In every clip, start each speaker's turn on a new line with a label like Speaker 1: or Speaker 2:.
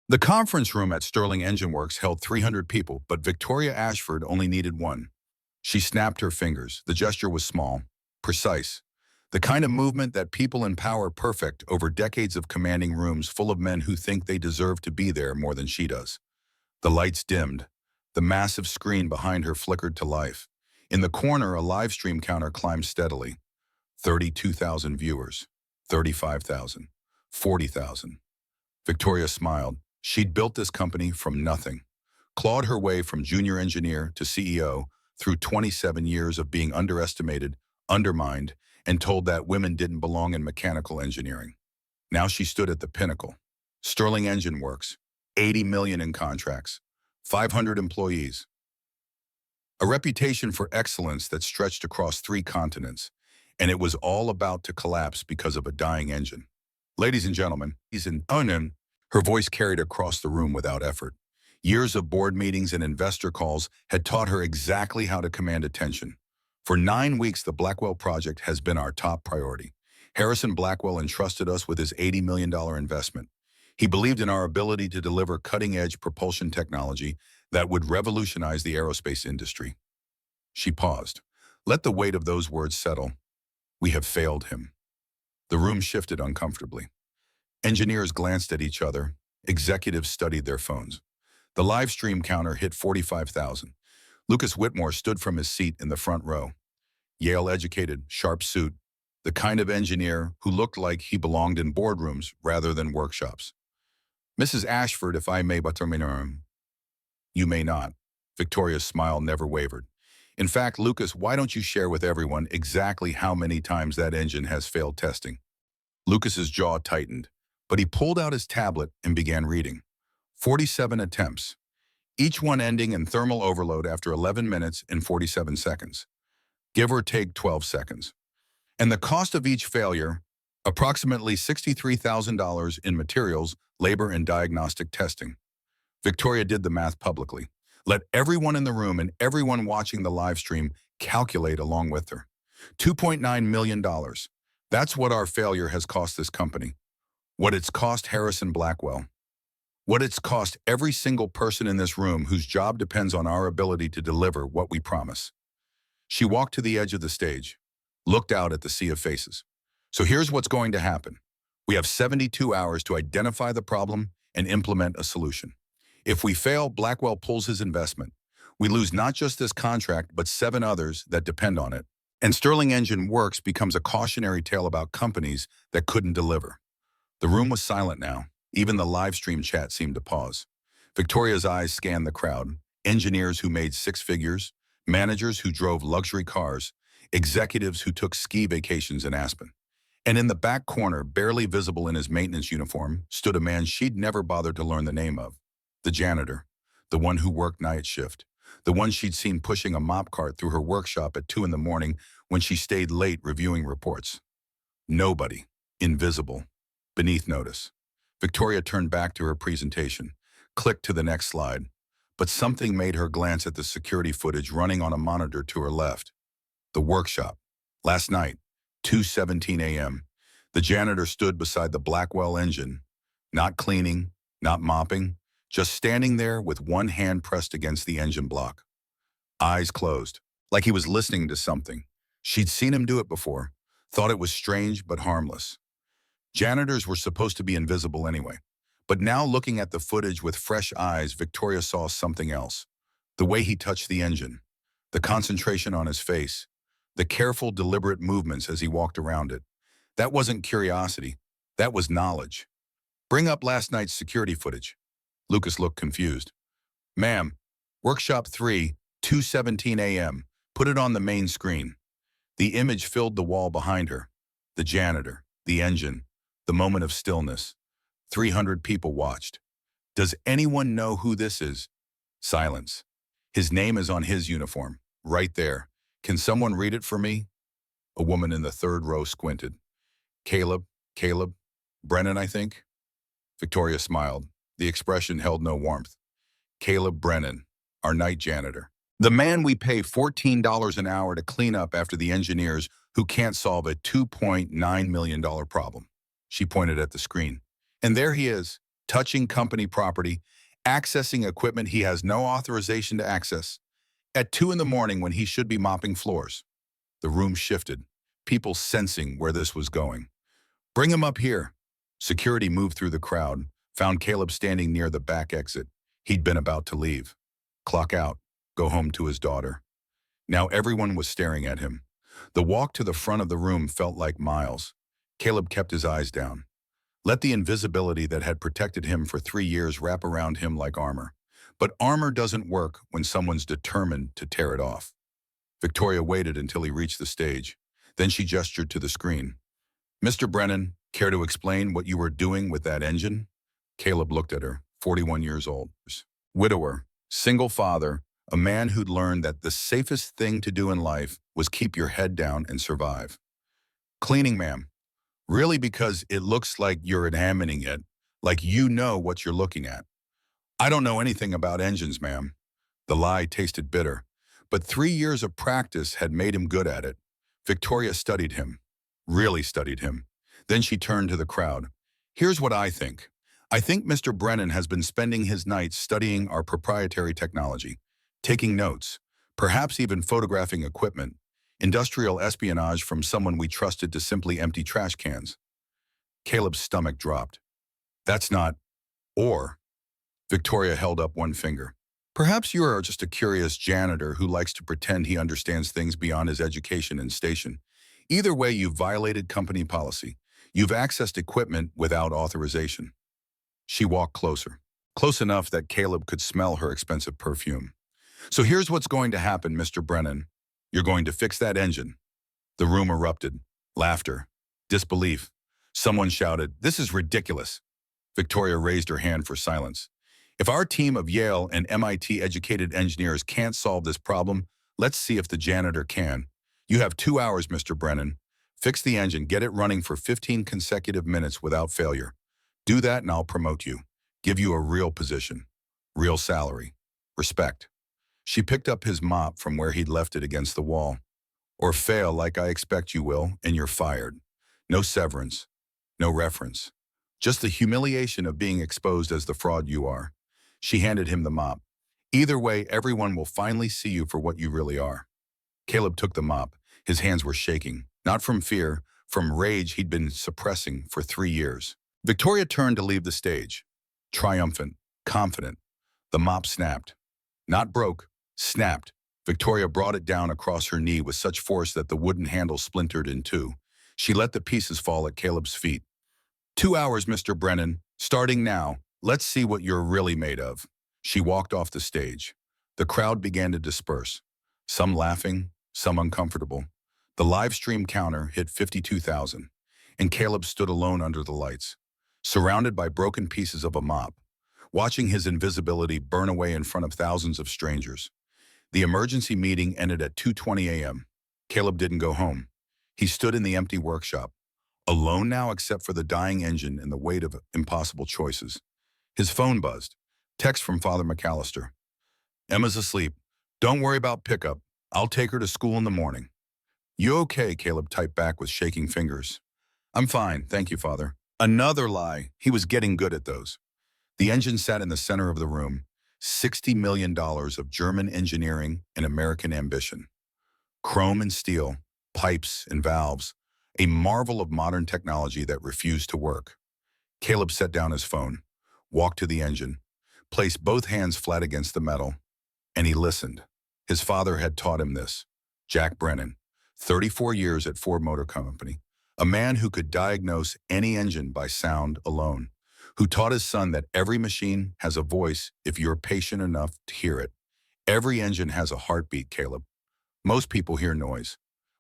Speaker 1: The conference room at Sterling Engine Works held 300 people, but Victoria Ashford only needed one. She snapped her fingers. The gesture was small, precise. The kind of movement that people in power perfect over decades of commanding rooms full of men who think they deserve to be there more than she does. The lights dimmed. The massive screen behind her flickered to life. In the corner, a live stream counter climbed steadily. 32,000 viewers, 35,000, 40,000. Victoria smiled. She'd built this company from nothing, clawed her way from junior engineer to CEO through 27 years of being underestimated, undermined, and told that women didn't belong in mechanical engineering. Now she stood at the pinnacle. Sterling Engine Works, 80 million in contracts, 500 employees, a reputation for excellence that stretched across 3 continents, and it was all about to collapse because of a dying engine. Ladies and gentlemen, he's in Onan. Her voice carried across the room without effort. Years of board meetings and investor calls had taught her exactly how to command attention. For 9 weeks, the Blackwell project has been our top priority. Harrison Blackwell entrusted us with his $80 million investment. He believed in our ability to deliver cutting-edge propulsion technology that would revolutionize the aerospace industry. She paused. Let the weight of those words settle. We have failed him. The room shifted uncomfortably. Engineers glanced at each other. Executives studied their phones. The live stream counter hit 45,000. Lucas Whitmore stood from his seat in the front row. Yale-educated, sharp suit, the kind of engineer who looked like he belonged in boardrooms rather than workshops. Mrs. Ashford, if I may but termine. You may not. Victoria's smile never wavered. In fact, Lucas, why don't you share with everyone exactly how many times that engine has failed testing? Lucas's jaw tightened, but he pulled out his tablet and began reading. 47 attempts, each one ending in thermal overload after 11 minutes and 47 seconds. Give or take 12 seconds. And the cost of each failure, approximately $63,000 in materials, labor, and diagnostic testing. Victoria did the math publicly. Let everyone in the room and everyone watching the live stream calculate along with her. $2.9 million. That's what our failure has cost this company. What it's cost Harrison Blackwell. What it's cost every single person in this room whose job depends on our ability to deliver what we promise. She walked to the edge of the stage, looked out at the sea of faces. So here's what's going to happen. We have 72 hours to identify the problem and implement a solution. If we fail, Blackwell pulls his investment. We lose not just this contract, but 7 others that depend on it. And Sterling Engine Works becomes a cautionary tale about companies that couldn't deliver. The room was silent now. Even the live stream chat seemed to pause. Victoria's eyes scanned the crowd. Engineers who made 6 figures, managers who drove luxury cars, executives who took ski vacations in Aspen. And in the back corner, barely visible in his maintenance uniform, stood a man she'd never bothered to learn the name of. The janitor, the one who worked night shift, the one she'd seen pushing a mop cart through her workshop at 2 in the morning when she stayed late reviewing reports. Nobody, invisible, beneath notice. Victoria turned back to her presentation, clicked to the next slide, but something made her glance at the security footage running on a monitor to her left. The workshop. Last night, 2:17 a.m., the janitor stood beside the Blackwell engine, not cleaning, not mopping, just standing there with one hand pressed against the engine block. Eyes closed, like he was listening to something. She'd seen him do it before, thought it was strange but harmless. Janitors were supposed to be invisible anyway. But now looking at the footage with fresh eyes, Victoria saw something else. The way he touched the engine, the concentration on his face, the careful, deliberate movements as he walked around it. That wasn't curiosity. That was knowledge. Bring up last night's security footage. Lucas looked confused. Ma'am, Workshop 3, 2:17 a.m. Put it on the main screen. The image filled the wall behind her. The janitor, the engine, the moment of stillness. 300 people watched. Does anyone know who this is? Silence. His name is on his uniform, right there. Can someone read it for me? A woman in the 3rd row squinted. Caleb, Brennan, I think. Victoria smiled. The expression held no warmth. Caleb Brennan, our night janitor. The man we pay $14 an hour to clean up after the engineers who can't solve a $2.9 million problem. She pointed at the screen. And there he is, touching company property, accessing equipment he has no authorization to access. At 2 in the morning when he should be mopping floors. The room shifted, people sensing where this was going. Bring him up here. Security moved through the crowd, found Caleb standing near the back exit. He'd been about to leave. Clock out, go home to his daughter. Now everyone was staring at him. The walk to the front of the room felt like miles. Caleb kept his eyes down. Let the invisibility that had protected him for 3 years wrap around him like armor. But armor doesn't work when someone's determined to tear it off. Victoria waited until he reached the stage. Then she gestured to the screen. Mr. Brennan, care to explain what you were doing with that engine? Caleb looked at her, 41 years old. Widower, single father, a man who'd learned that the safest thing to do in life was keep your head down and survive. Cleaning, ma'am. Really, because it looks like you're examining it, like you know what you're looking at. I don't know anything about engines, ma'am. The lie tasted bitter, but 3 years of practice had made him good at it. Victoria studied him, really studied him. Then she turned to the crowd. Here's what I think. I think Mr. Brennan has been spending his nights studying our proprietary technology, taking notes, perhaps even photographing equipment, industrial espionage from someone we trusted to simply empty trash cans. Caleb's stomach dropped. That's not, or. Victoria held up one finger. Perhaps you are just a curious janitor who likes to pretend he understands things beyond his education and station. Either way, you've violated company policy. You've accessed equipment without authorization. She walked closer, close enough that Caleb could smell her expensive perfume. So here's what's going to happen, Mr. Brennan. You're going to fix that engine. The room erupted. Laughter. Disbelief. Someone shouted, "This is ridiculous." Victoria raised her hand for silence. If our team of Yale and MIT-educated engineers can't solve this problem, let's see if the janitor can. You have 2 hours, Mr. Brennan. Fix the engine, get it running for 15 consecutive minutes without failure. Do that and I'll promote you. Give you a real position. Real salary. Respect. She picked up his mop from where he'd left it against the wall. Or fail like I expect you will, and you're fired. No severance. No reference. Just the humiliation of being exposed as the fraud you are. She handed him the mop. Either way, everyone will finally see you for what you really are. Caleb took the mop. His hands were shaking, not from fear, from rage he'd been suppressing for 3 years. Victoria turned to leave the stage. Triumphant, confident. The mop snapped. Not broke, snapped. Victoria brought it down across her knee with such force that the wooden handle splintered in two. She let the pieces fall at Caleb's feet. 2 hours, Mr. Brennan. Starting now. Let's see what you're really made of. She walked off the stage. The crowd began to disperse. Some laughing, some uncomfortable. The live stream counter hit 52,000, and Caleb stood alone under the lights, surrounded by broken pieces of a mop, watching his invisibility burn away in front of thousands of strangers. The emergency meeting ended at 2:20 a.m. Caleb didn't go home. He stood in the empty workshop, alone now except for the dying engine and the weight of impossible choices. His phone buzzed. Text from Father McAllister. Emma's asleep. Don't worry about pickup. I'll take her to school in the morning. You okay? Caleb typed back with shaking fingers. I'm fine, thank you, Father. Another lie. He was getting good at those. The engine sat in the center of the room. $60 million of German engineering and American ambition. Chrome and steel, pipes and valves, a marvel of modern technology that refused to work. Caleb set down his phone, walked to the engine, placed both hands flat against the metal, and he listened. His father had taught him this. Jack Brennan, 34 years at Ford Motor Company, a man who could diagnose any engine by sound alone, who taught his son that every machine has a voice if you're patient enough to hear it. Every engine has a heartbeat, Caleb. Most people hear noise,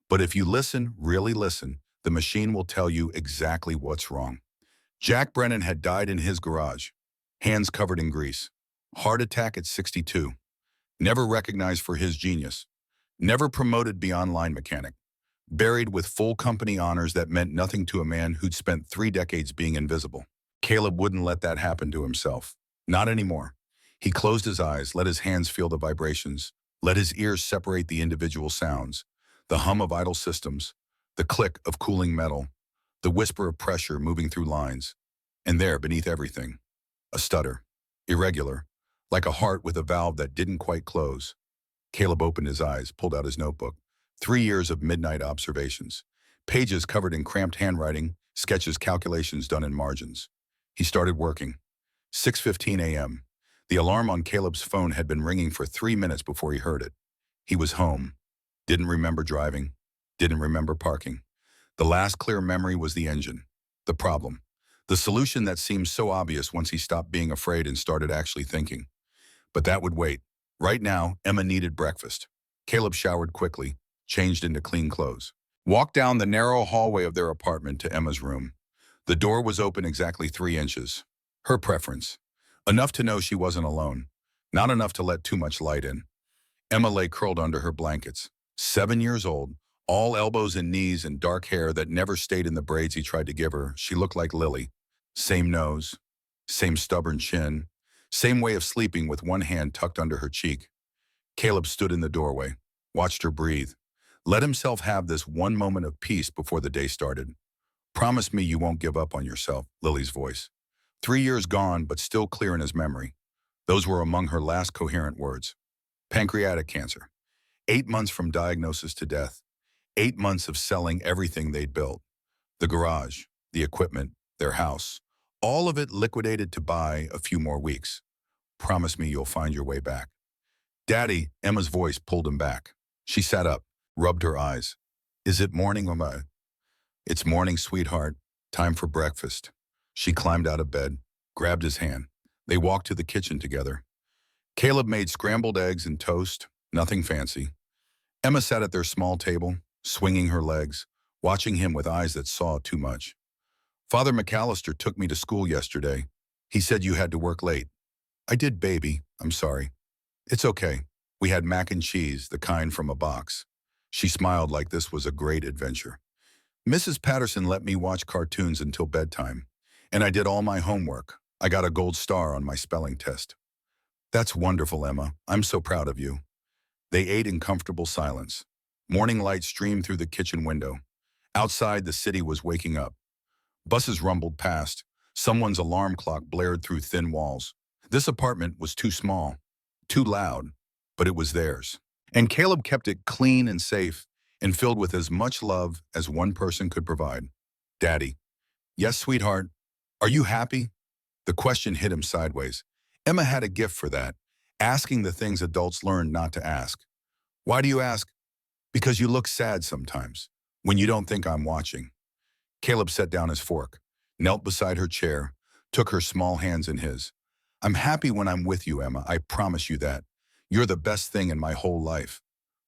Speaker 1: but if you listen, really listen, the machine will tell you exactly what's wrong. Jack Brennan had died in his garage, hands covered in grease, heart attack at 62, never recognized for his genius, never promoted beyond line mechanic, buried with full company honors that meant nothing to a man who'd spent 3 decades being invisible. Caleb wouldn't let that happen to himself. Not anymore. He closed his eyes, let his hands feel the vibrations, let his ears separate the individual sounds, the hum of idle systems, the click of cooling metal, the whisper of pressure moving through lines. And there, beneath everything, A stutter. Irregular. Like a heart with a valve that didn't quite close. Caleb opened his eyes, pulled out his notebook. 3 years of midnight observations. Pages covered in cramped handwriting, sketches, calculations done in margins. He started working. 6:15 a.m. The alarm on Caleb's phone had been ringing for 3 minutes before he heard it. He was home. Didn't remember driving. Didn't remember parking. The last clear memory was the engine. The problem. The solution that seemed so obvious once he stopped being afraid and started actually thinking. But that would wait. Right now, Emma needed breakfast. Caleb showered quickly, changed into clean clothes. Walked down the narrow hallway of their apartment to Emma's room. The door was open exactly 3 inches. Her preference. Enough to know she wasn't alone. Not enough to let too much light in. Emma lay curled under her blankets. 7 years old, all elbows and knees and dark hair that never stayed in the braids he tried to give her. She looked like Lily. Same nose, same stubborn chin, same way of sleeping with one hand tucked under her cheek. Caleb stood in the doorway, watched her breathe, let himself have this one moment of peace before the day started. Promise me you won't give up on yourself, Lily's voice. 3 years gone, but still clear in his memory. Those were among her last coherent words. Pancreatic cancer. 8 months from diagnosis to death. 8 months of selling everything they'd built. The garage, the equipment, their house. All of it liquidated to buy a few more weeks. Promise me you'll find your way back. Daddy, Emma's voice pulled him back. She sat up, rubbed her eyes. Is it morning, Emma? It's morning, sweetheart. Time for breakfast. She climbed out of bed, grabbed his hand. They walked to the kitchen together. Caleb made scrambled eggs and toast, nothing fancy. Emma sat at their small table, swinging her legs, watching him with eyes that saw too much. Father McAllister took me to school yesterday. He said you had to work late. I did, baby. I'm sorry. It's okay. We had mac and cheese, the kind from a box. She smiled like this was a great adventure. Mrs. Patterson let me watch cartoons until bedtime, and I did all my homework. I got a gold star on my spelling test. That's wonderful, Emma. I'm so proud of you. They ate in comfortable silence. Morning light streamed through the kitchen window. Outside, the city was waking up. Buses rumbled past. Someone's alarm clock blared through thin walls. This apartment was too small, too loud, but it was theirs. And Caleb kept it clean and safe and filled with as much love as one person could provide. Daddy. Yes, sweetheart. Are you happy? The question hit him sideways. Emma had a gift for that, asking the things adults learn not to ask. Why do you ask? Because you look sad sometimes, when you don't think I'm watching. Caleb set down his fork, knelt beside her chair, took her small hands in his. I'm happy when I'm with you, Emma. I promise you that. You're the best thing in my whole life.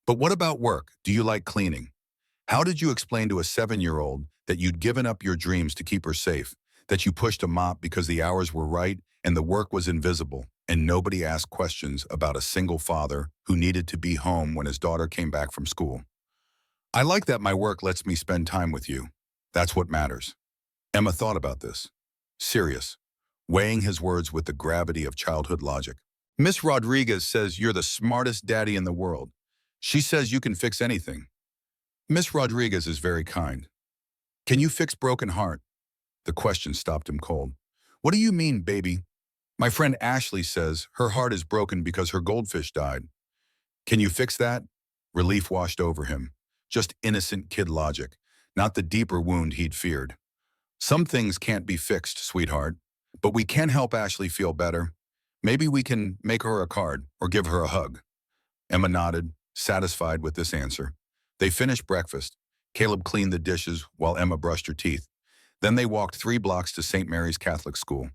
Speaker 1: But what about work? Do you like cleaning? How did you explain to a 7-year-old that you'd given up your dreams to keep her safe, that you pushed a mop because the hours were right and the work was invisible, and nobody asked questions about a single father who needed to be home when his daughter came back from school? I like that my work lets me spend time with you. That's what matters. Emma thought about this. Serious, weighing his words with the gravity of childhood logic. Miss Rodriguez says you're the smartest daddy in the world. She says you can fix anything. Miss Rodriguez is very kind. Can you fix broken heart? The question stopped him cold. What do you mean, baby? My friend Ashley says her heart is broken because her goldfish died. Can you fix that? Relief washed over him. Just innocent kid logic, not the deeper wound he'd feared. Some things can't be fixed, sweetheart, but we can help Ashley feel better. Maybe we can make her a card or give her a hug. Emma nodded, satisfied with this answer. They finished breakfast. Caleb cleaned the dishes while Emma brushed her teeth. Then they walked 3 blocks to St. Mary's Catholic School.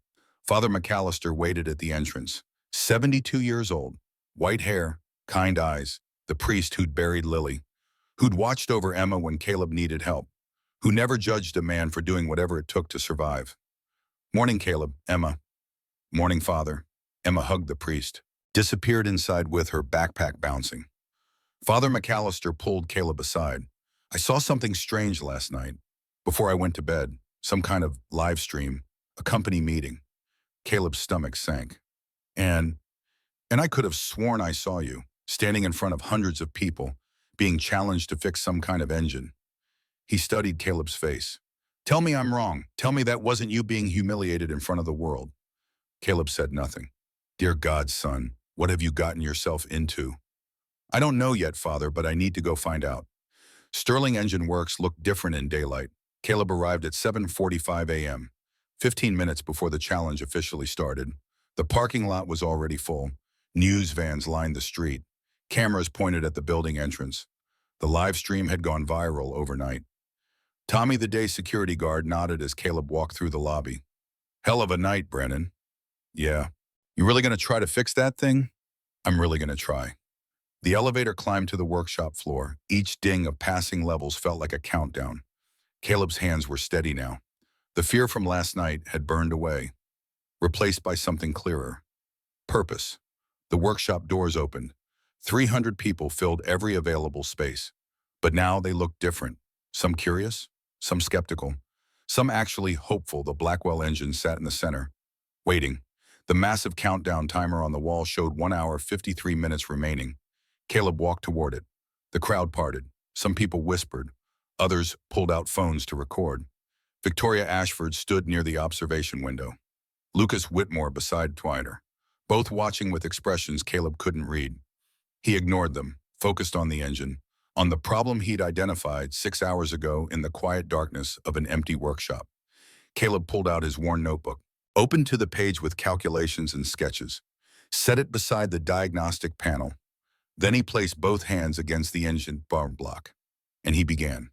Speaker 1: Father McAllister waited at the entrance. 72 years old, white hair, kind eyes, the priest who'd buried Lily, who'd watched over Emma when Caleb needed help, who never judged a man for doing whatever it took to survive. Morning, Caleb, Emma. Morning, Father. Emma hugged the priest, disappeared inside with her backpack bouncing. Father McAllister pulled Caleb aside. I saw something strange last night. Before I went to bed, some kind of live stream, a company meeting. Caleb's stomach sank. And I could have sworn I saw you, standing in front of hundreds of people, being challenged to fix some kind of engine. He studied Caleb's face. Tell me I'm wrong. Tell me that wasn't you being humiliated in front of the world. Caleb said nothing. Dear God, son, what have you gotten yourself into? I don't know yet, father, but I need to go find out. Sterling Engine Works looked different in daylight. Caleb arrived at 7:45 a.m., 15 minutes before the challenge officially started. The parking lot was already full. News vans lined the street. Cameras pointed at the building entrance. The live stream had gone viral overnight. Tommy, the day security guard, nodded as Caleb walked through the lobby. Hell of a night, Brennan. Yeah. You really going to try to fix that thing? I'm really going to try. The elevator climbed to the workshop floor. Each ding of passing levels felt like a countdown. Caleb's hands were steady now. The fear from last night had burned away, replaced by something clearer. Purpose. The workshop doors opened. 300 people filled every available space. But now they looked different. Some curious, some skeptical, some actually hopeful. The Blackwell engine sat in the center, waiting. The massive countdown timer on the wall showed 1 hour, 53 minutes remaining. Caleb walked toward it. The crowd parted. Some people whispered. Others pulled out phones to record. Victoria Ashford stood near the observation window. Lucas Whitmore beside Twiner, both watching with expressions Caleb couldn't read. He ignored them, focused on the engine, on the problem he'd identified 6 hours ago in the quiet darkness of an empty workshop. Caleb pulled out his worn notebook, opened to the page with calculations and sketches, set it beside the diagnostic panel. Then he placed both hands against the engine bar block, and he began.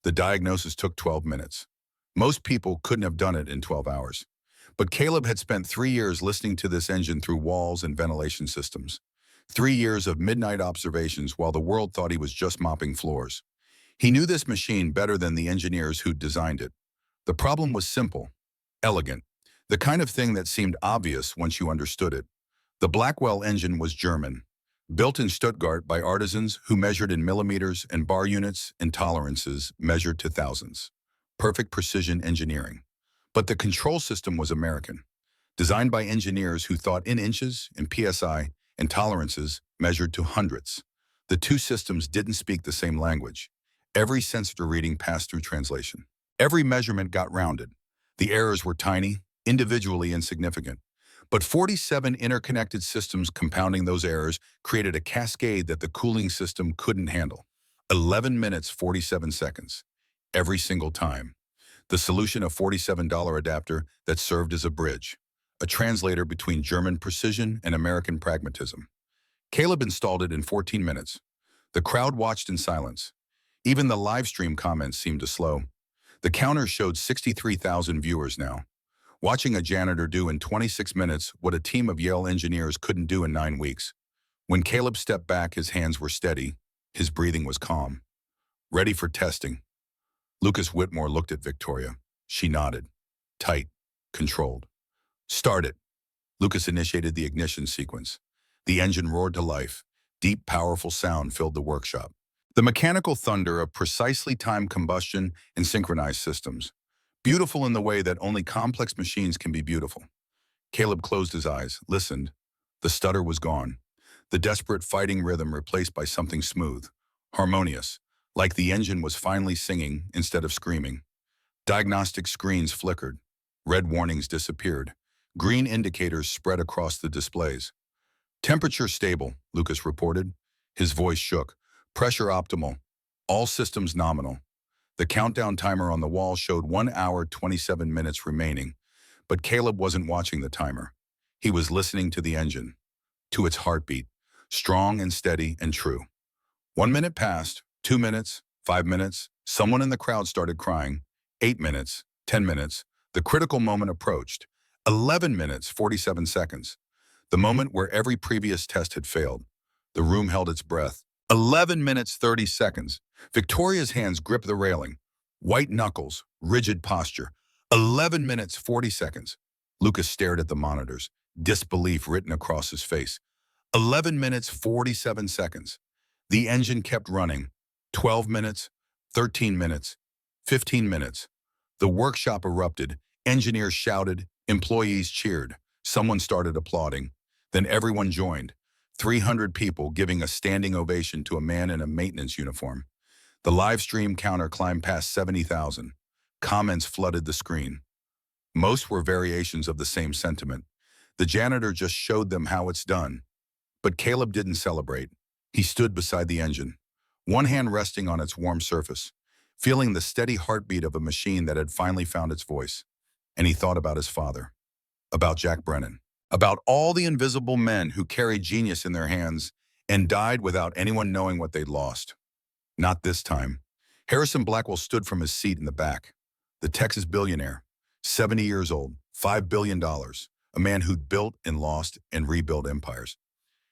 Speaker 1: The diagnosis took 12 minutes. Most people couldn't have done it in 12 hours. But Caleb had spent 3 years listening to this engine through walls and ventilation systems. 3 years of midnight observations while the world thought he was just mopping floors. He knew this machine better than the engineers who'd designed it. The problem was simple, elegant, the kind of thing that seemed obvious once you understood it. The Blackwell engine was German, built in Stuttgart by artisans who measured in millimeters and bar units and tolerances measured to thousands. Perfect precision engineering. But the control system was American, designed by engineers who thought in inches and PSI and tolerances measured to hundreds. The two systems didn't speak the same language. Every sensor reading passed through translation. Every measurement got rounded. The errors were tiny, individually insignificant. But 47 interconnected systems compounding those errors created a cascade that the cooling system couldn't handle. 11 minutes, 47 seconds. Every single time. The solution, a $47 adapter that served as a bridge, a translator between German precision and American pragmatism. Caleb installed it in 14 minutes. The crowd watched in silence. Even the live stream comments seemed to slow. The counter showed 63,000 viewers now, watching a janitor do in 26 minutes what a team of Yale engineers couldn't do in 9 weeks. When Caleb stepped back, his hands were steady, his breathing was calm. Ready for testing. Lucas Whitmore looked at Victoria. She nodded. Tight, controlled. Start it. Lucas initiated the ignition sequence. The engine roared to life. Deep, powerful sound filled the workshop. The mechanical thunder of precisely timed combustion and synchronized systems. Beautiful in the way that only complex machines can be beautiful. Caleb closed his eyes, listened. The stutter was gone. The desperate fighting rhythm replaced by something smooth, harmonious, like the engine was finally singing instead of screaming. Diagnostic screens flickered. Red warnings disappeared. Green indicators spread across the displays. Temperature stable, Lucas reported. His voice shook. Pressure optimal. All systems nominal. The countdown timer on the wall showed 1 hour, 27 minutes remaining. But Caleb wasn't watching the timer. He was listening to the engine, to its heartbeat, strong and steady and true. 1 minute passed, 2 minutes, 5 minutes. Someone in the crowd started crying. 8 minutes, 10 minutes. The critical moment approached. 11 minutes, 47 seconds. The moment where every previous test had failed. The room held its breath. 11 minutes, 30 seconds. Victoria's hands gripped the railing. White knuckles, rigid posture. 11 minutes, 40 seconds. Lucas stared at the monitors, disbelief written across his face. 11 minutes, 47 seconds. The engine kept running. 12 minutes, 13 minutes, 15 minutes. The workshop erupted. Engineers shouted. Employees cheered. Someone started applauding. Then everyone joined. 300 people giving a standing ovation to a man in a maintenance uniform. The live stream counter climbed past 70,000. Comments flooded the screen. Most were variations of the same sentiment. The janitor just showed them how it's done. But Caleb didn't celebrate. He stood beside the engine, one hand resting on its warm surface, feeling the steady heartbeat of a machine that had finally found its voice. And he thought about his father, about Jack Brennan, about all the invisible men who carried genius in their hands and died without anyone knowing what they'd lost. Not this time. Harrison Blackwell stood from his seat in the back. The Texas billionaire, 70 years old, $5 billion, a man who'd built and lost and rebuilt empires.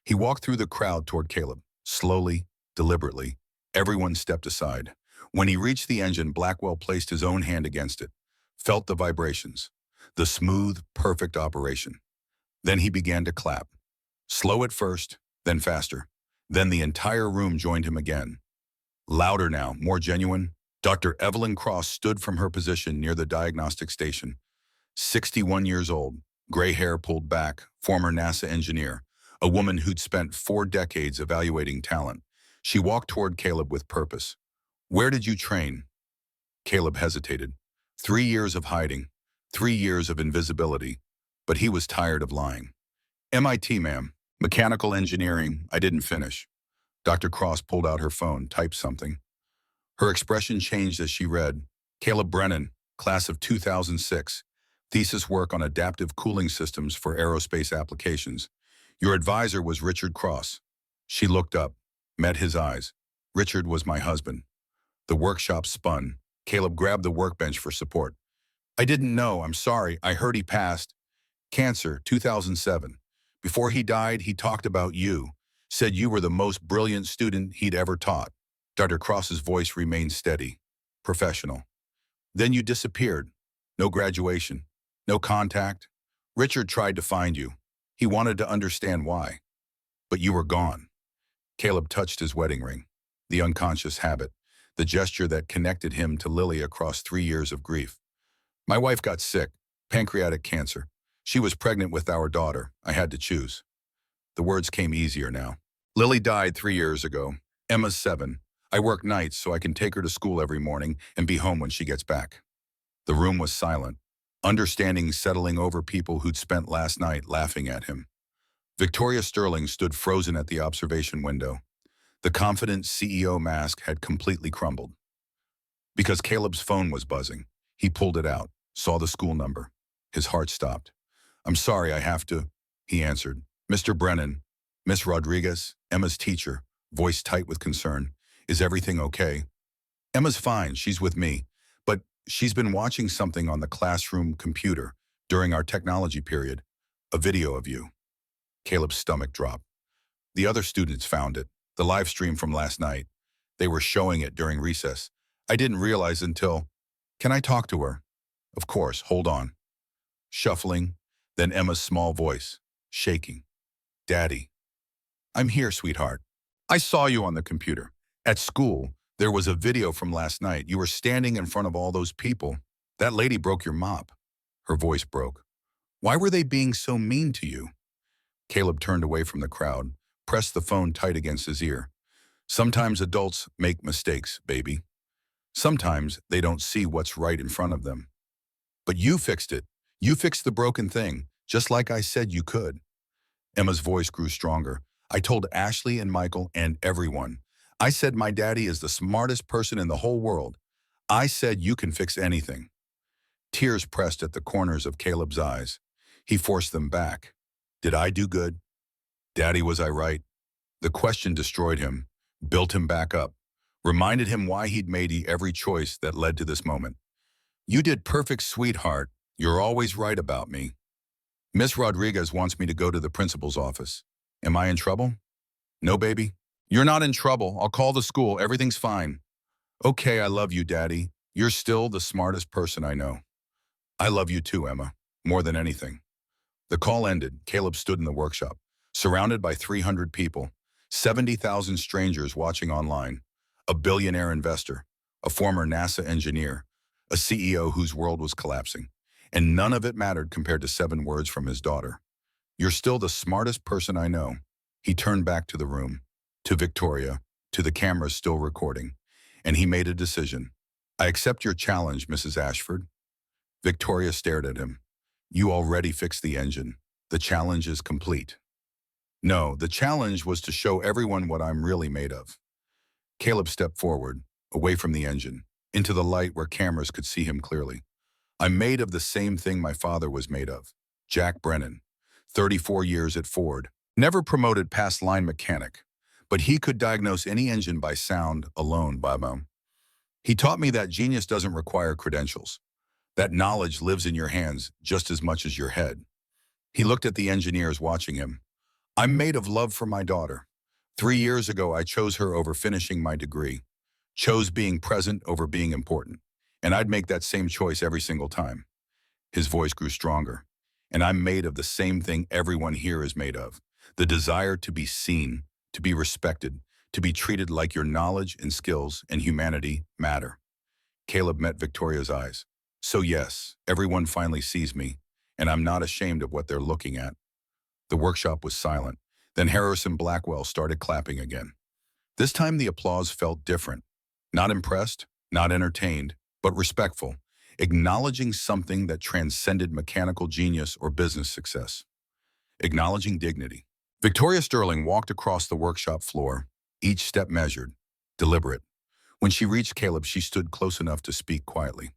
Speaker 1: He walked through the crowd toward Caleb, slowly, deliberately. Everyone stepped aside. When he reached the engine, Blackwell placed his own hand against it, felt the vibrations, the smooth, perfect operation. Then he began to clap. Slow at first, then faster. Then the entire room joined him again. Louder now, more genuine. Dr. Evelyn Cross stood from her position near the diagnostic station. 61 years old, gray hair pulled back, former NASA engineer, a woman who'd spent 4 decades evaluating talent. She walked toward Caleb with purpose. "Where did you train?" Caleb hesitated. 3 years of hiding, 3 years of invisibility, but he was tired of lying. "MIT, ma'am. Mechanical engineering. I didn't finish." Dr. Cross pulled out her phone, typed something. Her expression changed as she read, "Caleb Brennan, class of 2006, thesis work on adaptive cooling systems for aerospace applications. Your advisor was Richard Cross." She looked up, met his eyes. "Richard was my husband." The workshop spun. Caleb grabbed the workbench for support. "I didn't know. I'm sorry. I heard he passed. Cancer, 2007. Before he died, he talked about you. Said you were the most brilliant student he'd ever taught." Dr. Cross's voice remained steady, professional. "Then you disappeared. No graduation, no contact. Richard tried to find you. He wanted to understand why. But you were gone." Caleb touched his wedding ring, the unconscious habit, the gesture that connected him to Lily across 3 years of grief. "My wife got sick, pancreatic cancer. She was pregnant with our daughter. I had to choose." The words came easier now. "Lily died 3 years ago. Emma's 7. I work nights so I can take her to school every morning and be home when she gets back." The room was silent, understanding settling over people who'd spent last night laughing at him. Victoria Sterling stood frozen at the observation window. The confident CEO mask had completely crumbled. Because Caleb's phone was buzzing, he pulled it out, saw the school number. His heart stopped. "I'm sorry, I have to," he answered. "Mr. Brennan, Miss Rodriguez, Emma's teacher," voice tight with concern. "Is everything okay?" "Emma's fine, she's with me. But she's been watching something on the classroom computer during our technology period. A video of you." Caleb's stomach dropped. The other students found it, the live stream from last night. They were showing it during recess. "I didn't realize until—" "Can I talk to her?" "Of course, hold on." Shuffling, then Emma's small voice, shaking. "Daddy." "I'm here, sweetheart. I saw you on the computer. At school, there was a video from last night. You were standing in front of all those people. That lady broke your mop." Her voice broke. "Why were they being so mean to you?" Caleb turned away from the crowd, pressed the phone tight against his ear. "Sometimes adults make mistakes, baby. Sometimes they don't see what's right in front of them. But you fixed it. You fixed the broken thing, just like I said you could." Emma's voice grew stronger. "I told Ashley and Michael and everyone. I said my daddy is the smartest person in the whole world. I said you can fix anything." Tears pressed at the corners of Caleb's eyes. He forced them back. "Did I do good? Daddy, was I right?" The question destroyed him, built him back up, reminded him why he'd made every choice that led to this moment. "You did perfect, sweetheart. You're always right about me. Miss Rodriguez wants me to go to the principal's office. Am I in trouble?" "No, baby. You're not in trouble. I'll call the school. Everything's fine." "Okay, I love you, Daddy. You're still the smartest person I know." "I love you too, Emma. More than anything." The call ended. Caleb stood in the workshop, surrounded by 300 people, 70,000 strangers watching online, a billionaire investor, a former NASA engineer, a CEO whose world was collapsing. And none of it mattered compared to 7 words from his daughter. "You're still the smartest person I know." He turned back to the room, to Victoria, to the cameras still recording, and he made a decision. "I accept your challenge, Mrs. Ashford." Victoria stared at him. "You already fixed the engine. The challenge is complete. No, the challenge was to show everyone what I'm really made of. Caleb stepped forward, away from the engine, into the light where cameras could see him clearly. I'm made of the same thing my father was made of. Jack Brennan, 34 years at Ford, never promoted past line mechanic, but he could diagnose any engine by sound alone, Baba. He taught me that genius doesn't require credentials. That knowledge lives in your hands just as much as your head. He looked at the engineers watching him. I'm made of love for my daughter. 3 years ago, I chose her over finishing my degree, chose being present over being important, and I'd make that same choice every single time. His voice grew stronger. And I'm made of the same thing everyone here is made of. The desire to be seen, to be respected, to be treated like your knowledge and skills and humanity matter. Caleb met Victoria's eyes. So yes, everyone finally sees me, and I'm not ashamed of what they're looking at. The workshop was silent. Then Harrison Blackwell started clapping again. This time the applause felt different. Not impressed, not entertained, but respectful, acknowledging something that transcended mechanical genius or business success. Acknowledging dignity. Victoria Sterling walked across the workshop floor, each step measured, deliberate. When she reached Caleb, she stood close enough to speak quietly.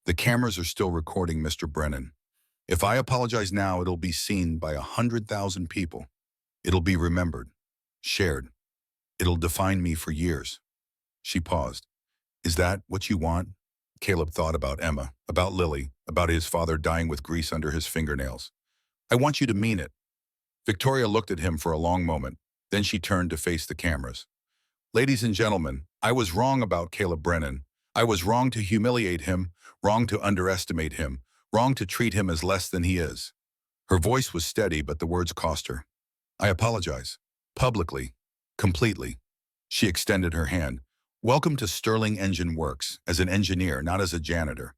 Speaker 1: The cameras are still recording Mr. Brennan. If I apologize now, it'll be seen by 100,000 people. It'll be remembered, shared. It'll define me for years. She paused. Is that what you want? Caleb thought about Emma, about Lily, about his father dying with grease under his fingernails. I want you to mean it. Victoria looked at him for a long moment. Then she turned to face the cameras. Ladies and gentlemen, I was wrong about Caleb Brennan. I was wrong to humiliate him, wrong to underestimate him, wrong to treat him as less than he is. Her voice was steady, but the words cost her. I apologize. Publicly. Completely. She extended her hand. Welcome to Sterling Engine Works, as an engineer, not as a janitor.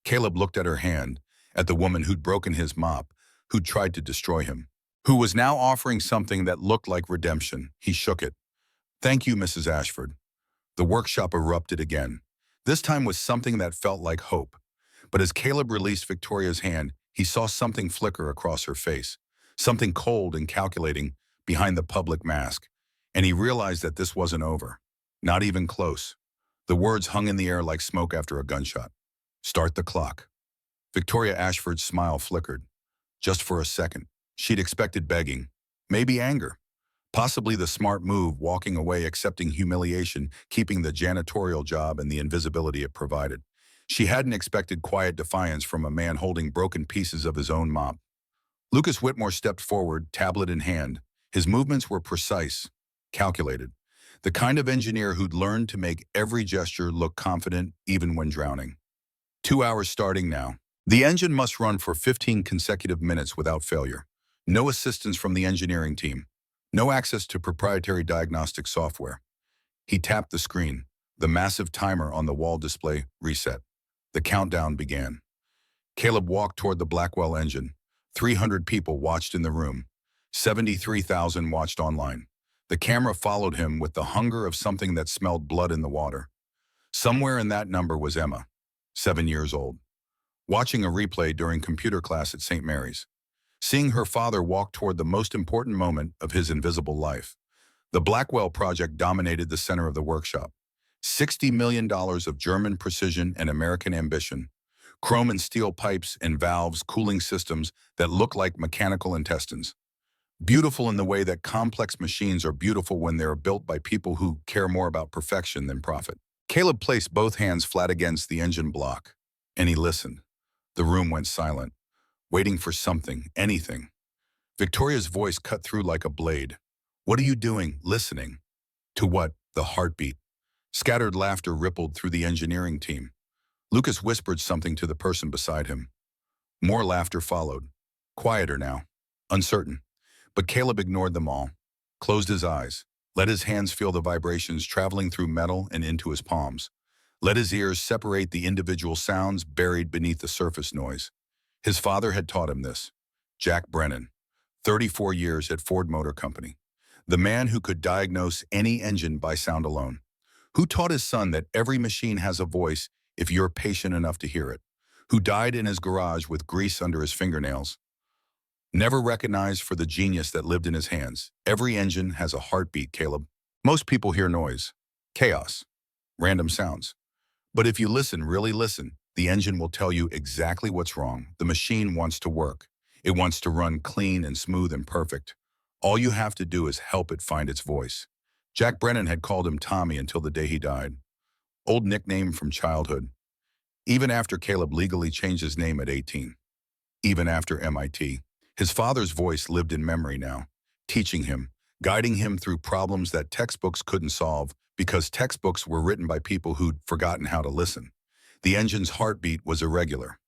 Speaker 1: Caleb looked at her hand, at the woman who'd broken his mop, who'd tried to destroy him, who was now offering something that looked like redemption. He shook it. Thank you, Mrs. Ashford. The workshop erupted again, this time with something that felt like hope. But as Caleb released Victoria's hand, he saw something flicker across her face, something cold and calculating behind the public mask, and he realized that this wasn't over. Not even close. The words hung in the air like smoke after a gunshot. Start the clock. Victoria Ashford's smile flickered. Just for a second. She'd expected begging, maybe anger, possibly the smart move, walking away, accepting humiliation, keeping the janitorial job and the invisibility it provided. She hadn't expected quiet defiance from a man holding broken pieces of his own mop. Lucas Whitmore stepped forward, tablet in hand. His movements were precise, calculated. The kind of engineer who'd learned to make every gesture look confident even when drowning. 2 hours starting now. The engine must run for 15 consecutive minutes without failure. No assistance from the engineering team. No access to proprietary diagnostic software. He tapped the screen. The massive timer on the wall display reset. The countdown began. Caleb walked toward the Blackwell engine. 300 people watched in the room. 73,000 watched online. The camera followed him with the hunger of something that smelled blood in the water. Somewhere in that number was Emma, 7 years old, watching a replay during computer class at St. Mary's, seeing her father walk toward the most important moment of his invisible life. The Blackwell project dominated the center of the workshop. $60 million of German precision and American ambition. Chrome and steel pipes and valves, cooling systems that look like mechanical intestines. Beautiful in the way that complex machines are beautiful when they're built by people who care more about perfection than profit. Caleb placed both hands flat against the engine block, and he listened. The room went silent, waiting for something, anything. Victoria's voice cut through like a blade. What are you doing? Listening. To what? The heartbeat. Scattered laughter rippled through the engineering team. Lucas whispered something to the person beside him. More laughter followed. Quieter now. Uncertain. But Caleb ignored them all, closed his eyes, let his hands feel the vibrations traveling through metal and into his palms, let his ears separate the individual sounds buried beneath the surface noise. His father had taught him this. Jack Brennan, 34 years at Ford Motor Company, the man who could diagnose any engine by sound alone, who taught his son that every machine has a voice if you're patient enough to hear it, who died in his garage with grease under his fingernails. Never recognized for the genius that lived in his hands. Every engine has a heartbeat, Caleb. Most people hear noise, chaos, random sounds. But if you listen, really listen, the engine will tell you exactly what's wrong. The machine wants to work. It wants to run clean and smooth and perfect. All you have to do is help it find its voice. Jack Brennan had called him Tommy until the day he died. Old nickname from childhood. Even after Caleb legally changed his name at 18. Even after MIT. His father's voice lived in memory now, teaching him, guiding him through problems that textbooks couldn't solve because textbooks were written by people who'd forgotten how to listen. The engine's heartbeat was irregular.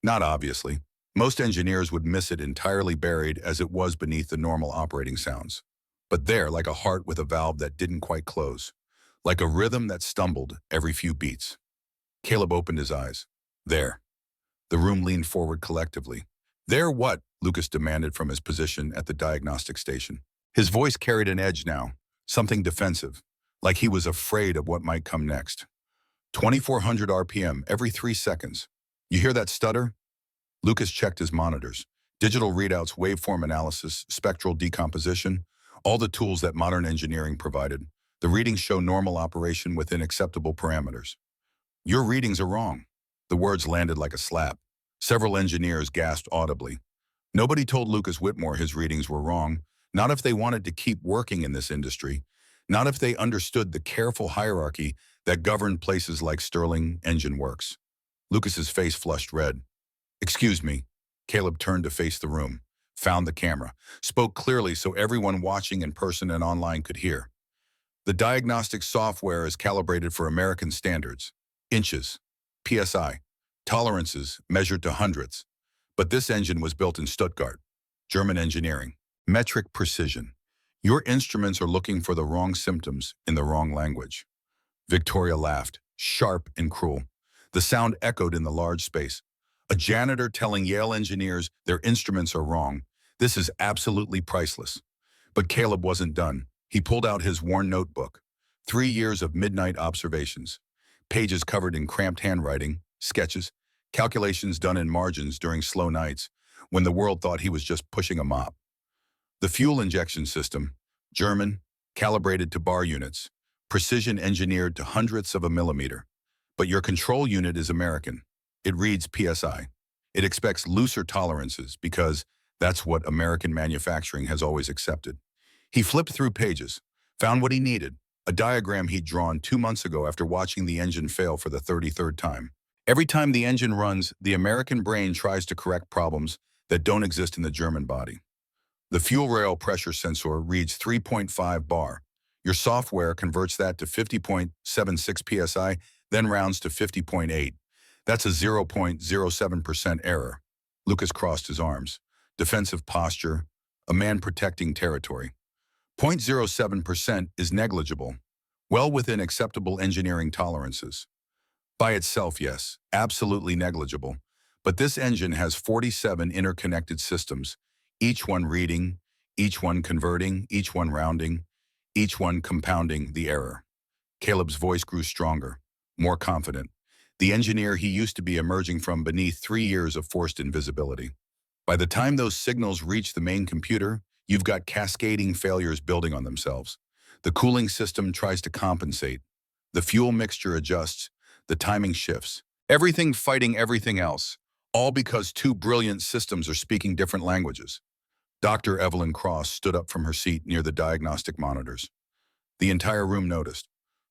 Speaker 1: Not obviously. Most engineers would miss it entirely buried as it was beneath the normal operating sounds. But there, like a heart with a valve that didn't quite close. Like a rhythm that stumbled every few beats. Caleb opened his eyes. There. The room leaned forward collectively. There what? Lucas demanded from his position at the diagnostic station. His voice carried an edge now, something defensive, like he was afraid of what might come next. 2,400 RPM every 3 seconds. You hear that stutter? Lucas checked his monitors. Digital readouts, waveform analysis, spectral decomposition, all the tools that modern engineering provided. The readings show normal operation within acceptable parameters. Your readings are wrong. The words landed like a slap. Several engineers gasped audibly. Nobody told Lucas Whitmore his readings were wrong, not if they wanted to keep working in this industry, not if they understood the careful hierarchy that governed places like Sterling Engine Works. Lucas's face flushed red. Excuse me. Caleb turned to face the room, found the camera, spoke clearly so everyone watching in person and online could hear. The diagnostic software is calibrated for American standards. Inches, PSI, tolerances measured to hundredths. But this engine was built in Stuttgart, German engineering, metric precision. Your instruments are looking for the wrong symptoms in the wrong language. Victoria laughed, sharp and cruel. The sound echoed in the large space. A janitor telling Yale engineers their instruments are wrong. This is absolutely priceless. But Caleb wasn't done. He pulled out his worn notebook. 3 years of midnight observations. Pages covered in cramped handwriting, sketches, calculations done in margins during slow nights when the world thought he was just pushing a mop. The fuel injection system, German, calibrated to bar units, precision engineered to hundredths of a millimeter. But your control unit is American. It reads PSI. It expects looser tolerances because that's what American manufacturing has always accepted. He flipped through pages, found what he needed, a diagram he'd drawn 2 months ago after watching the engine fail for the 33rd time. Every time the engine runs, the American brain tries to correct problems that don't exist in the German body. The fuel rail pressure sensor reads 3.5 bar. Your software converts that to 50.76 psi, then rounds to 50.8. That's a 0.07% error. Lucas crossed his arms. Defensive posture, a man protecting territory. 0.07% is negligible, well within acceptable engineering tolerances. By itself, yes, absolutely negligible. But this engine has 47 interconnected systems, each one reading, each one converting, each one rounding, each one compounding the error. Caleb's voice grew stronger, more confident. The engineer he used to be emerging from beneath 3 years of forced invisibility. By the time those signals reach the main computer, you've got cascading failures building on themselves. The cooling system tries to compensate. The fuel mixture adjusts. The timing shifts. Everything fighting everything else, all because 2 brilliant systems are speaking different languages. Dr. Evelyn Cross stood up from her seat near the diagnostic monitors. The entire room noticed.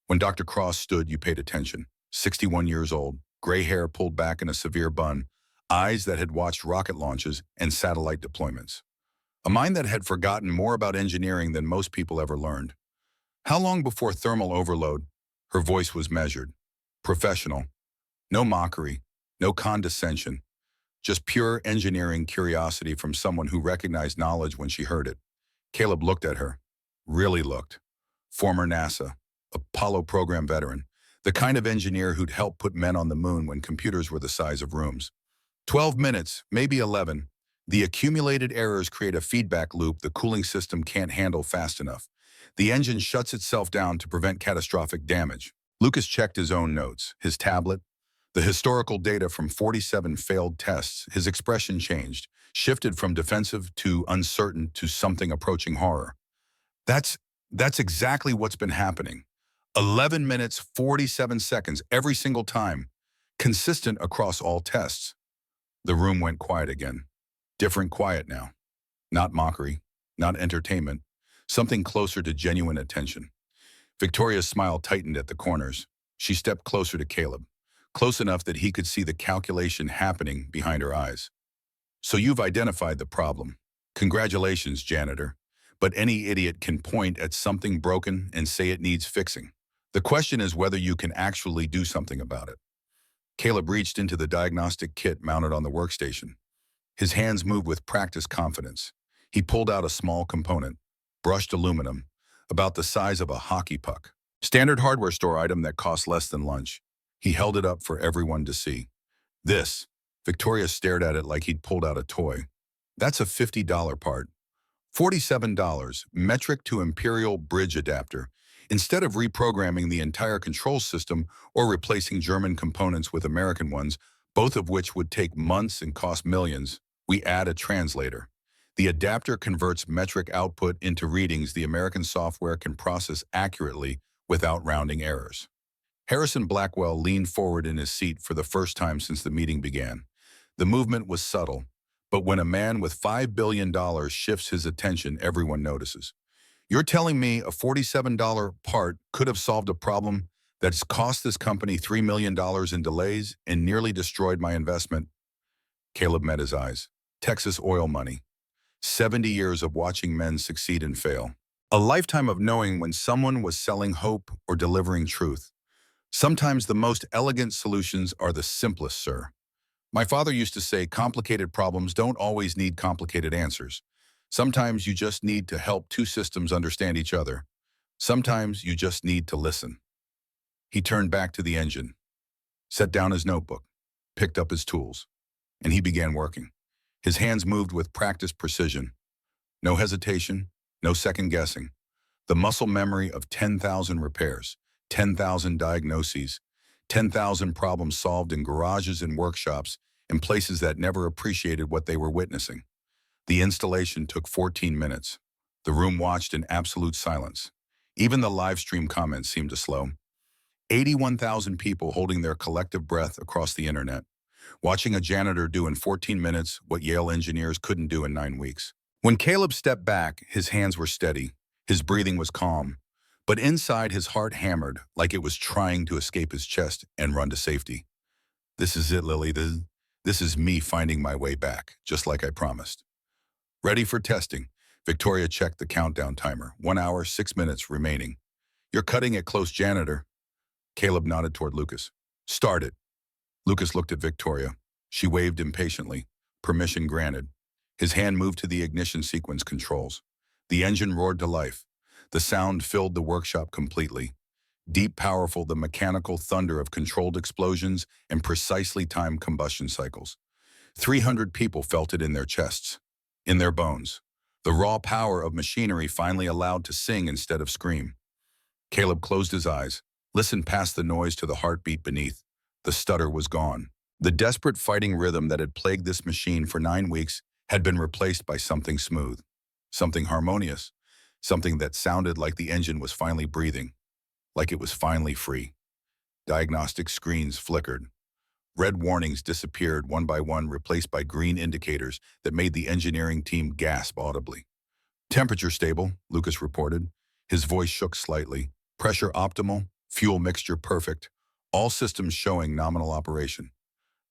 Speaker 1: When Dr. Cross stood, you paid attention. 61 years old, gray hair pulled back in a severe bun, eyes that had watched rocket launches and satellite deployments. A mind that had forgotten more about engineering than most people ever learned. How long before thermal overload? Her voice was measured. Professional. No mockery, no condescension. Just pure engineering curiosity from someone who recognized knowledge when she heard it. Caleb looked at her. Really looked. Former NASA, Apollo program veteran. The kind of engineer who'd helped put men on the moon when computers were the size of rooms. 12 minutes, maybe 11. The accumulated errors create a feedback loop the cooling system can't handle fast enough. The engine shuts itself down to prevent catastrophic damage. Lucas checked his own notes, his tablet. The historical data from 47 failed tests, his expression changed, shifted from defensive to uncertain to something approaching horror. That's, that's exactly what's been happening. 11 minutes, 47 seconds every single time, consistent across all tests. The room went quiet again. Different quiet now. Not mockery, not entertainment, something closer to genuine attention. Victoria's smile tightened at the corners. She stepped closer to Caleb, close enough that he could see the calculation happening behind her eyes. So you've identified the problem. Congratulations, janitor. But any idiot can point at something broken and say it needs fixing. The question is whether you can actually do something about it. Caleb reached into the diagnostic kit mounted on the workstation. His hands moved with practiced confidence. He pulled out a small component, brushed aluminum, about the size of a hockey puck. Standard hardware store item that cost less than lunch. He held it up for everyone to see. This. Victoria stared at it like he'd pulled out a toy. That's a $50 part. $47, metric to imperial bridge adapter. Instead of reprogramming the entire control system or replacing German components with American ones, both of which would take months and cost millions, we add a translator. The adapter converts metric output into readings the American software can process accurately without rounding errors. Harrison Blackwell leaned forward in his seat for the first time since the meeting began. The movement was subtle, but when a man with $5 billion shifts his attention, everyone notices. You're telling me a $47 part could have solved a problem that's cost this company $3 million in delays and nearly destroyed my investment? Caleb met his eyes. Texas oil money. 70 years of watching men succeed and fail. A lifetime of knowing when someone was selling hope or delivering truth. Sometimes the most elegant solutions are the simplest, sir. My father used to say complicated problems don't always need complicated answers. Sometimes you just need to help two systems understand each other. Sometimes you just need to listen. He turned back to the engine, set down his notebook, picked up his tools, and he began working. His hands moved with practiced precision. No hesitation, no second guessing. The muscle memory of 10,000 repairs, 10,000 diagnoses, 10,000 problems solved in garages and workshops in places that never appreciated what they were witnessing. The installation took 14 minutes. The room watched in absolute silence. Even the live stream comments seemed to slow. 81,000 people holding their collective breath across the internet, watching a janitor do in 14 minutes what Yale engineers couldn't do in 9 weeks. When Caleb stepped back, his hands were steady. His breathing was calm. But inside, his heart hammered like it was trying to escape his chest and run to safety. This is it, Lily. This is me finding my way back, just like I promised. Ready for testing. Victoria checked the countdown timer. 1 hour, 6 minutes remaining. You're cutting it close, janitor. Caleb nodded toward Lucas. Start it. Lucas looked at Victoria. She waved impatiently. Permission granted. His hand moved to the ignition sequence controls. The engine roared to life. The sound filled the workshop completely. Deep, powerful, the mechanical thunder of controlled explosions and precisely timed combustion cycles. 300 people felt it in their chests, in their bones. The raw power of machinery finally allowed to sing instead of scream. Caleb closed his eyes, listened past the noise to the heartbeat beneath. The stutter was gone. The desperate fighting rhythm that had plagued this machine for 9 weeks had been replaced by something smooth, something harmonious, something that sounded like the engine was finally breathing, like it was finally free. Diagnostic screens flickered. Red warnings disappeared one by one, replaced by green indicators that made the engineering team gasp audibly. Temperature stable, Lucas reported. His voice shook slightly. Pressure optimal, fuel mixture perfect, all systems showing nominal operation.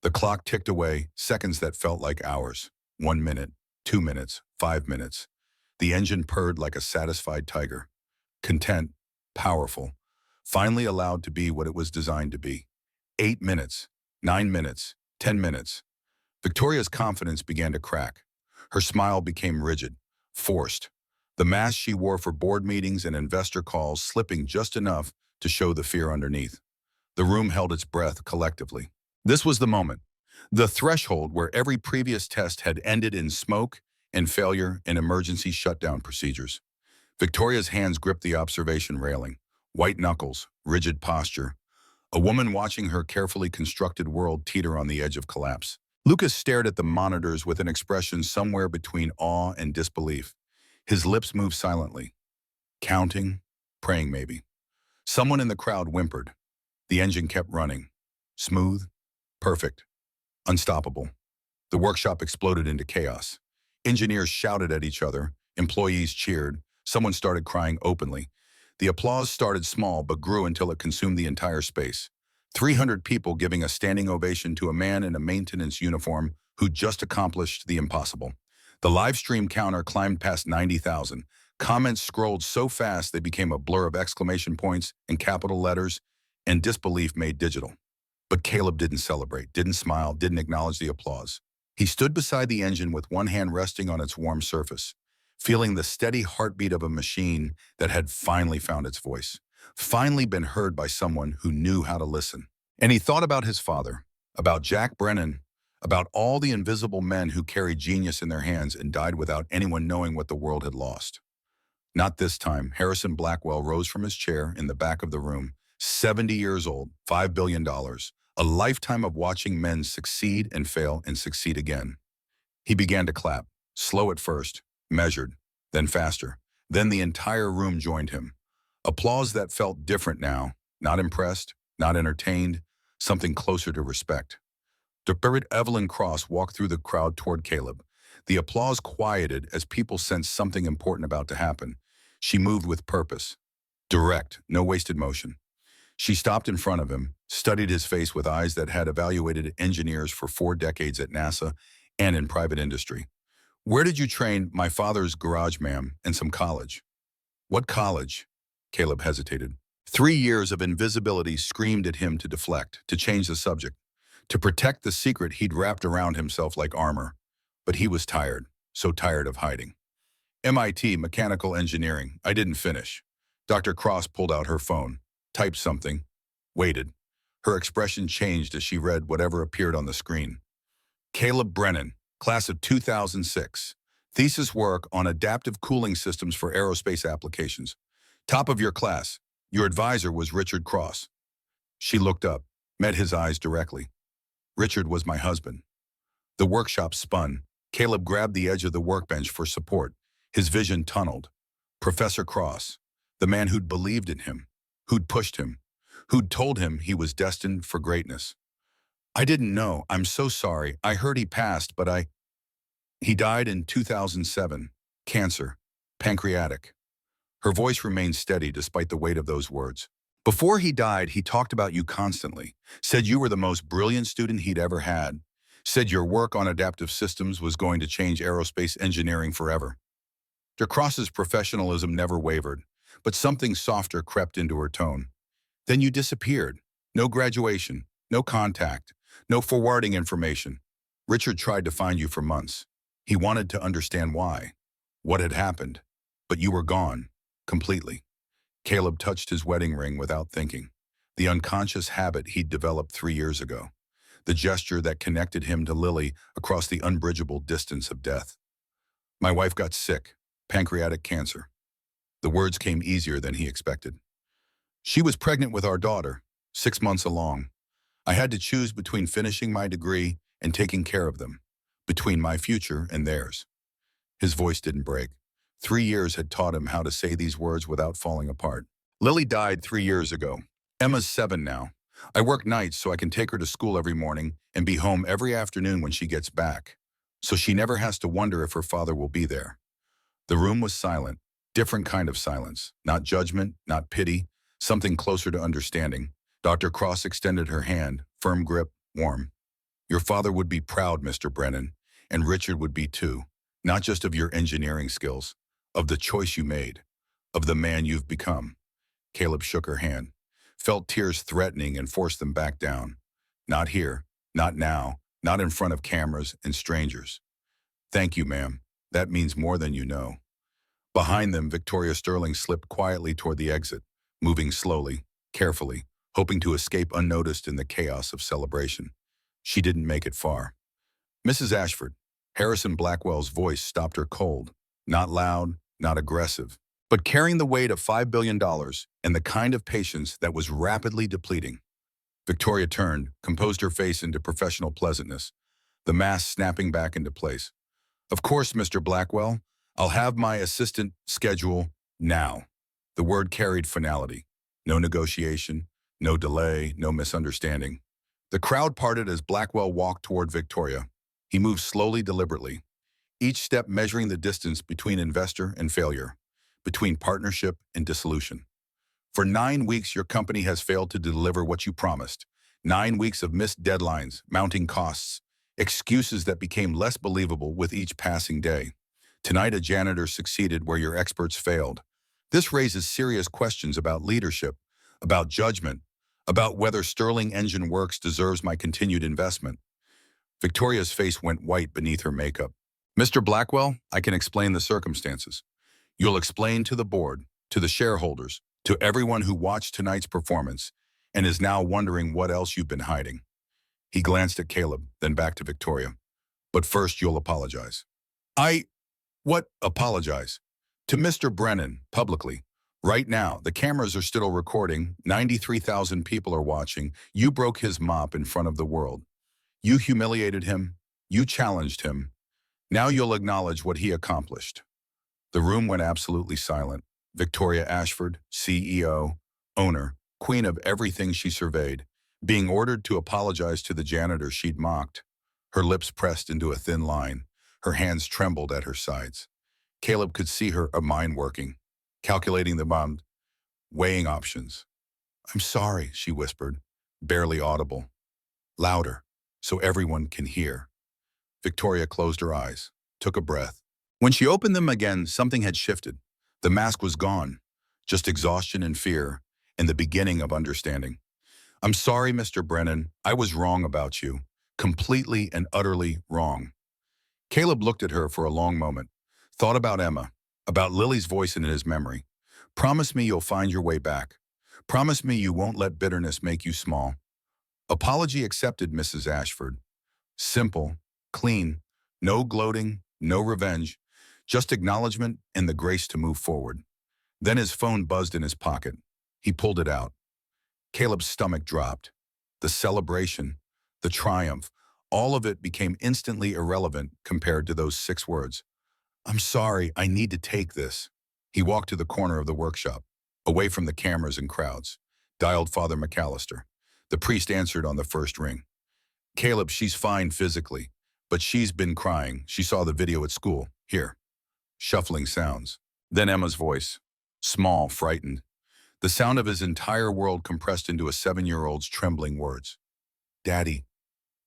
Speaker 1: The clock ticked away, seconds that felt like hours. 1 minute, 2 minutes, 5 minutes. The engine purred like a satisfied tiger. Content, powerful, finally allowed to be what it was designed to be. 8 minutes, 9 minutes, 10 minutes. Victoria's confidence began to crack. Her smile became rigid, forced. The mask she wore for board meetings and investor calls slipping just enough to show the fear underneath. The room held its breath collectively. This was the moment, the threshold where every previous test had ended in smoke and failure and emergency shutdown procedures. Victoria's hands gripped the observation railing, white knuckles, rigid posture. a woman watching her carefully constructed world teeter on the edge of collapse. Lucas stared at the monitors with an expression somewhere between awe and disbelief. His lips moved silently, counting, praying maybe. Someone in the crowd whimpered. The engine kept running. Smooth, perfect, unstoppable. The workshop exploded into chaos. Engineers shouted at each other. Employees cheered. Someone started crying openly. The applause started small but grew until it consumed the entire space. 300 people giving a standing ovation to a man in a maintenance uniform who just accomplished the impossible. The live stream counter climbed past 90,000. Comments scrolled so fast they became a blur of exclamation points and capital letters, and disbelief made digital. But Caleb didn't celebrate, didn't smile, didn't acknowledge the applause. He stood beside the engine with one hand resting on its warm surface, feeling the steady heartbeat of a machine that had finally found its voice, finally been heard by someone who knew how to listen. And he thought about his father, about Jack Brennan, about all the invisible men who carried genius in their hands and died without anyone knowing what the world had lost. Not this time. Harrison Blackwell rose from his chair in the back of the room, 70 years old, $5 billion, a lifetime of watching men succeed and fail and succeed again. He began to clap, slow at first, measured, then faster. Then the entire room joined him. Applause that felt different now, not impressed, not entertained, something closer to respect. Dr. Evelyn Cross walked through the crowd toward Caleb. The applause quieted as people sensed something important about to happen. She moved with purpose. Direct, no wasted motion. She stopped in front of him, studied his face with eyes that had evaluated engineers for 4 decades at NASA and in private industry. Where did you train? My father's garage, ma'am, and some college. What college? Caleb hesitated. 3 years of invisibility screamed at him to deflect, to change the subject, to protect the secret he'd wrapped around himself like armor. But he was tired, so tired of hiding. MIT, mechanical engineering. I didn't finish. Dr. Cross pulled out her phone, typed something, waited. Her expression changed as she read whatever appeared on the screen. Caleb Brennan, class of 2006. Thesis work on adaptive cooling systems for aerospace applications. Top of your class. Your advisor was Richard Cross. She looked up, met his eyes directly. Richard was my husband. The workshop spun. Caleb grabbed the edge of the workbench for support. His vision tunneled. Professor Cross, the man who'd believed in him, who'd pushed him, who'd told him he was destined for greatness. I didn't know. I'm so sorry. I heard he passed, but He died in 2007. Cancer. Pancreatic. Her voice remained steady despite the weight of those words. Before he died, he talked about you constantly, said you were the most brilliant student he'd ever had, said your work on adaptive systems was going to change aerospace engineering forever. Dr. Cross's professionalism never wavered, but something softer crept into her tone. Then you disappeared. No graduation, no contact, no forwarding information. Richard tried to find you for months. He wanted to understand why, what had happened, but you were gone, completely. Caleb touched his wedding ring without thinking, the unconscious habit he'd developed 3 years ago, the gesture that connected him to Lily across the unbridgeable distance of death. My wife got sick, pancreatic cancer. The words came easier than he expected. She was pregnant with our daughter, 6 months along. I had to choose between finishing my degree and taking care of them, between my future and theirs. His voice didn't break. 3 years had taught him how to say these words without falling apart. Lily died 3 years ago. Emma's 7 now. I work nights so I can take her to school every morning and be home every afternoon when she gets back, so she never has to wonder if her father will be there. The room was silent, different kind of silence, not judgment, not pity, something closer to understanding. Dr. Cross extended her hand, firm grip, warm. Your father would be proud, Mr. Brennan, and Richard would be too, not just of your engineering skills, of the choice you made, of the man you've become. Caleb shook her hand, felt tears threatening and forced them back down. Not here, not now, not in front of cameras and strangers. Thank you, ma'am. That means more than you know. Behind them, Victoria Sterling slipped quietly toward the exit, moving slowly, carefully, hoping to escape unnoticed in the chaos of celebration. She didn't make it far. Mrs. Ashford, Harrison Blackwell's voice stopped her cold, not loud, not aggressive, but carrying the weight of $5 billion and the kind of patience that was rapidly depleting. Victoria turned, composed her face into professional pleasantness, the mask snapping back into place. Of course, Mr. Blackwell. I'll have my assistant schedule now. The word carried finality. No negotiation, no delay, no misunderstanding. The crowd parted as Blackwell walked toward Victoria. He moved slowly, deliberately, each step measuring the distance between investor and failure, between partnership and dissolution. For 9 weeks, your company has failed to deliver what you promised. 9 weeks of missed deadlines, mounting costs, excuses that became less believable with each passing day. Tonight, a janitor succeeded where your experts failed. This raises serious questions about leadership, about judgment, about whether Sterling Engine Works deserves my continued investment. Victoria's face went white beneath her makeup. Mr. Blackwell, I can explain the circumstances. You'll explain to the board, to the shareholders, to everyone who watched tonight's performance and is now wondering what else you've been hiding. He glanced at Caleb, then back to Victoria. But first, you'll apologize. What apologize? To Mr. Brennan, publicly. Right now, the cameras are still recording, 93,000 people are watching. You broke his mop in front of the world. You humiliated him. You challenged him. Now you'll acknowledge what he accomplished. The room went absolutely silent. Victoria Ashford, CEO, owner, queen of everything she surveyed, being ordered to apologize to the janitor she'd mocked. Her lips pressed into a thin line. Her hands trembled at her sides. Caleb could see her mind working, calculating the bomb, weighing options. I'm sorry, she whispered, barely audible. Louder, so everyone can hear. Victoria closed her eyes, took a breath. When she opened them again, something had shifted. The mask was gone, just exhaustion and fear, and the beginning of understanding. I'm sorry, Mr. Brennan. I was wrong about you. Completely and utterly wrong. Caleb looked at her for a long moment, thought about Emma, about Lily's voice in his memory. Promise me you'll find your way back. Promise me you won't let bitterness make you small. Apology accepted, Mrs. Ashford. Simple, clean, no gloating, no revenge, just acknowledgement and the grace to move forward. Then his phone buzzed in his pocket. He pulled it out. Caleb's stomach dropped. The celebration, the triumph, all of it became instantly irrelevant compared to those 6 words. I'm sorry, I need to take this. He walked to the corner of the workshop, away from the cameras and crowds, dialed Father McAllister. The priest answered on the first ring. Caleb, she's fine physically, but she's been crying. She saw the video at school. Here. Shuffling sounds. Then Emma's voice. Small, frightened. The sound of his entire world compressed into a 7-year-old's trembling words. Daddy.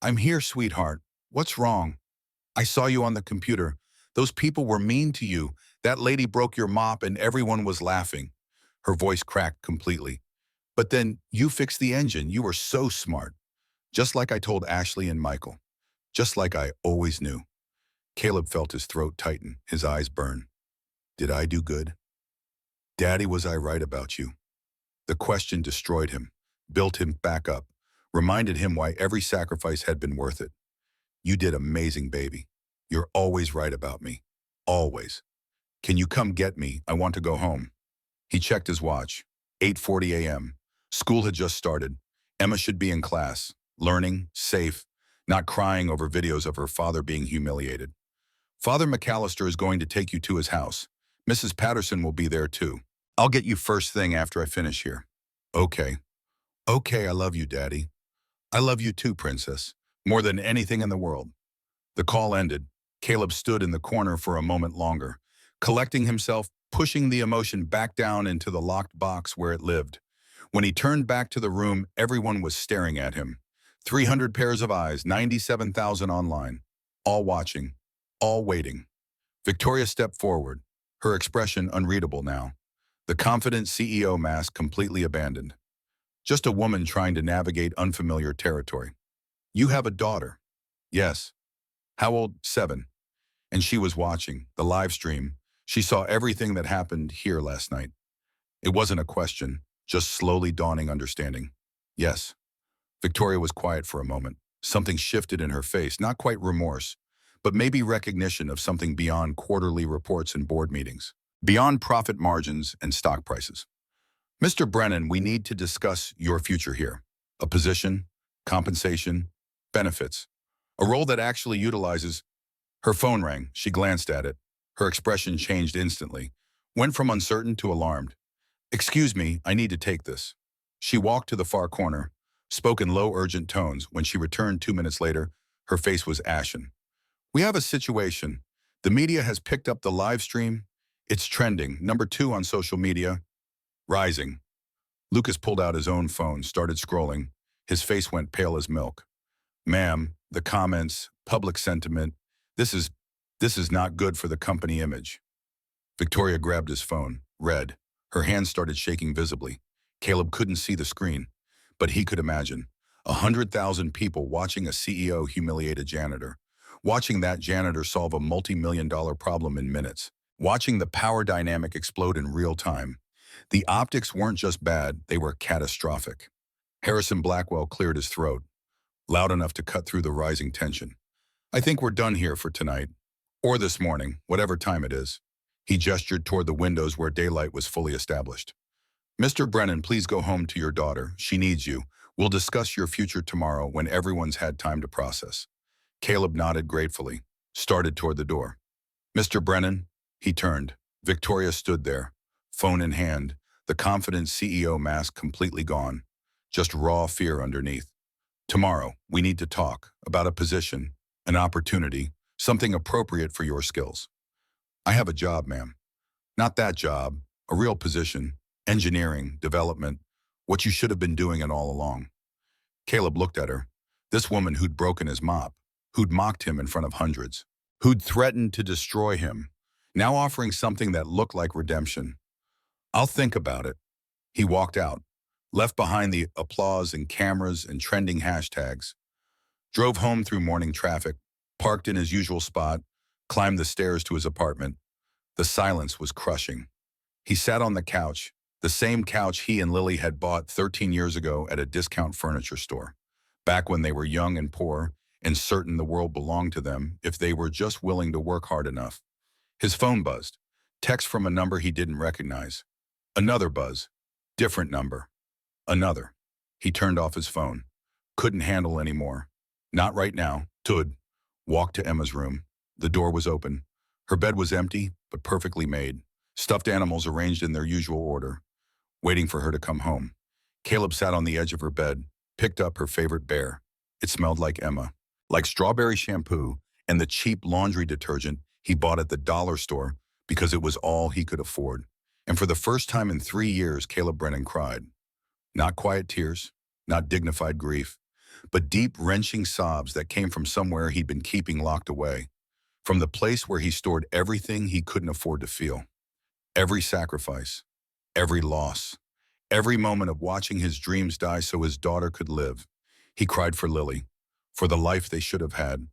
Speaker 1: I'm here, sweetheart. What's wrong? I saw you on the computer. Those people were mean to you. That lady broke your mop and everyone was laughing. Her voice cracked completely. But then you fixed the engine. You were so smart. Just like I told Ashley and Michael. Just like I always knew. Caleb felt his throat tighten, his eyes burn. Did I do good? Daddy, was I right about you? The question destroyed him, built him back up, reminded him why every sacrifice had been worth it. You did amazing, baby. You're always right about me. Always. Can you come get me? I want to go home. He checked his watch. 8:40 a.m. School had just started. Emma should be in class, learning, safe, not crying over videos of her father being humiliated. Father McAllister is going to take you to his house. Mrs. Patterson will be there too. I'll get you first thing after I finish here. Okay. Okay, I love you, Daddy. I love you too, Princess. More than anything in the world. The call ended. Caleb stood in the corner for a moment longer, collecting himself, pushing the emotion back down into the locked box where it lived. When he turned back to the room, everyone was staring at him. 300 pairs of eyes, 97,000 online, all watching, all waiting. Victoria stepped forward, her expression unreadable now. The confident CEO mask completely abandoned. Just a woman trying to navigate unfamiliar territory. You have a daughter. Yes. How old? 7. And she was watching the live stream. She saw everything that happened here last night. It wasn't a question, just slowly dawning understanding. Yes. Victoria was quiet for a moment. Something shifted in her face, not quite remorse, but maybe recognition of something beyond quarterly reports and board meetings, beyond profit margins and stock prices. Mr. Brennan, we need to discuss your future here. A position, compensation, benefits. A role that actually utilizes. Her phone rang. She glanced at it. Her expression changed instantly. Went from uncertain to alarmed. "Excuse me, I need to take this." She walked to the far corner, spoke in low, urgent tones. When she returned 2 minutes later, her face was ashen. "We have a situation. The media has picked up the live stream. It's trending. #2 on social media. Rising." Lucas pulled out his own phone, started scrolling. His face went pale as milk. "Ma'am, the comments, public sentiment, this is, this is not good for the company image." Victoria grabbed his phone, read. Her hands started shaking visibly. Caleb couldn't see the screen, but he could imagine. 100,000 people watching a CEO humiliate a janitor. Watching that janitor solve a multi-million-dollar problem in minutes. Watching the power dynamic explode in real time. The optics weren't just bad, they were catastrophic. Harrison Blackwell cleared his throat, loud enough to cut through the rising tension. "I think we're done here for tonight. Or this morning, whatever time it is." He gestured toward the windows where daylight was fully established. "Mr. Brennan, please go home to your daughter. She needs you. We'll discuss your future tomorrow when everyone's had time to process." Caleb nodded gratefully, started toward the door. "Mr. Brennan?" He turned. Victoria stood there, phone in hand, the confident CEO mask completely gone, just raw fear underneath. "Tomorrow, we need to talk about a position, an opportunity, something appropriate for your skills." "I have a job, ma'am." "Not that job, a real position, engineering, development, what you should have been doing it all along." Caleb looked at her. This woman who'd broken his mop, who'd mocked him in front of hundreds, who'd threatened to destroy him, now offering something that looked like redemption. "I'll think about it." He walked out, left behind the applause and cameras and trending hashtags, drove home through morning traffic, parked in his usual spot, climbed the stairs to his apartment. The silence was crushing. He sat on the couch, the same couch he and Lily had bought 13 years ago at a discount furniture store, back when they were young and poor and certain the world belonged to them if they were just willing to work hard enough. His phone buzzed, text from a number he didn't recognize. Another buzz, different number. Another. He turned off his phone. Couldn't handle anymore. Not right now. Tud. Walked to Emma's room. The door was open. Her bed was empty, but perfectly made. Stuffed animals arranged in their usual order, waiting for her to come home. Caleb sat on the edge of her bed, picked up her favorite bear. It smelled like Emma, like strawberry shampoo and the cheap laundry detergent he bought at the dollar store because it was all he could afford. And for the first time in 3 years, Caleb Brennan cried. Not quiet tears, not dignified grief, but deep, wrenching sobs that came from somewhere he'd been keeping locked away, from the place where he stored everything he couldn't afford to feel. Every sacrifice, every loss, every moment of watching his dreams die so his daughter could live. He cried for Lily, for the life they should have had,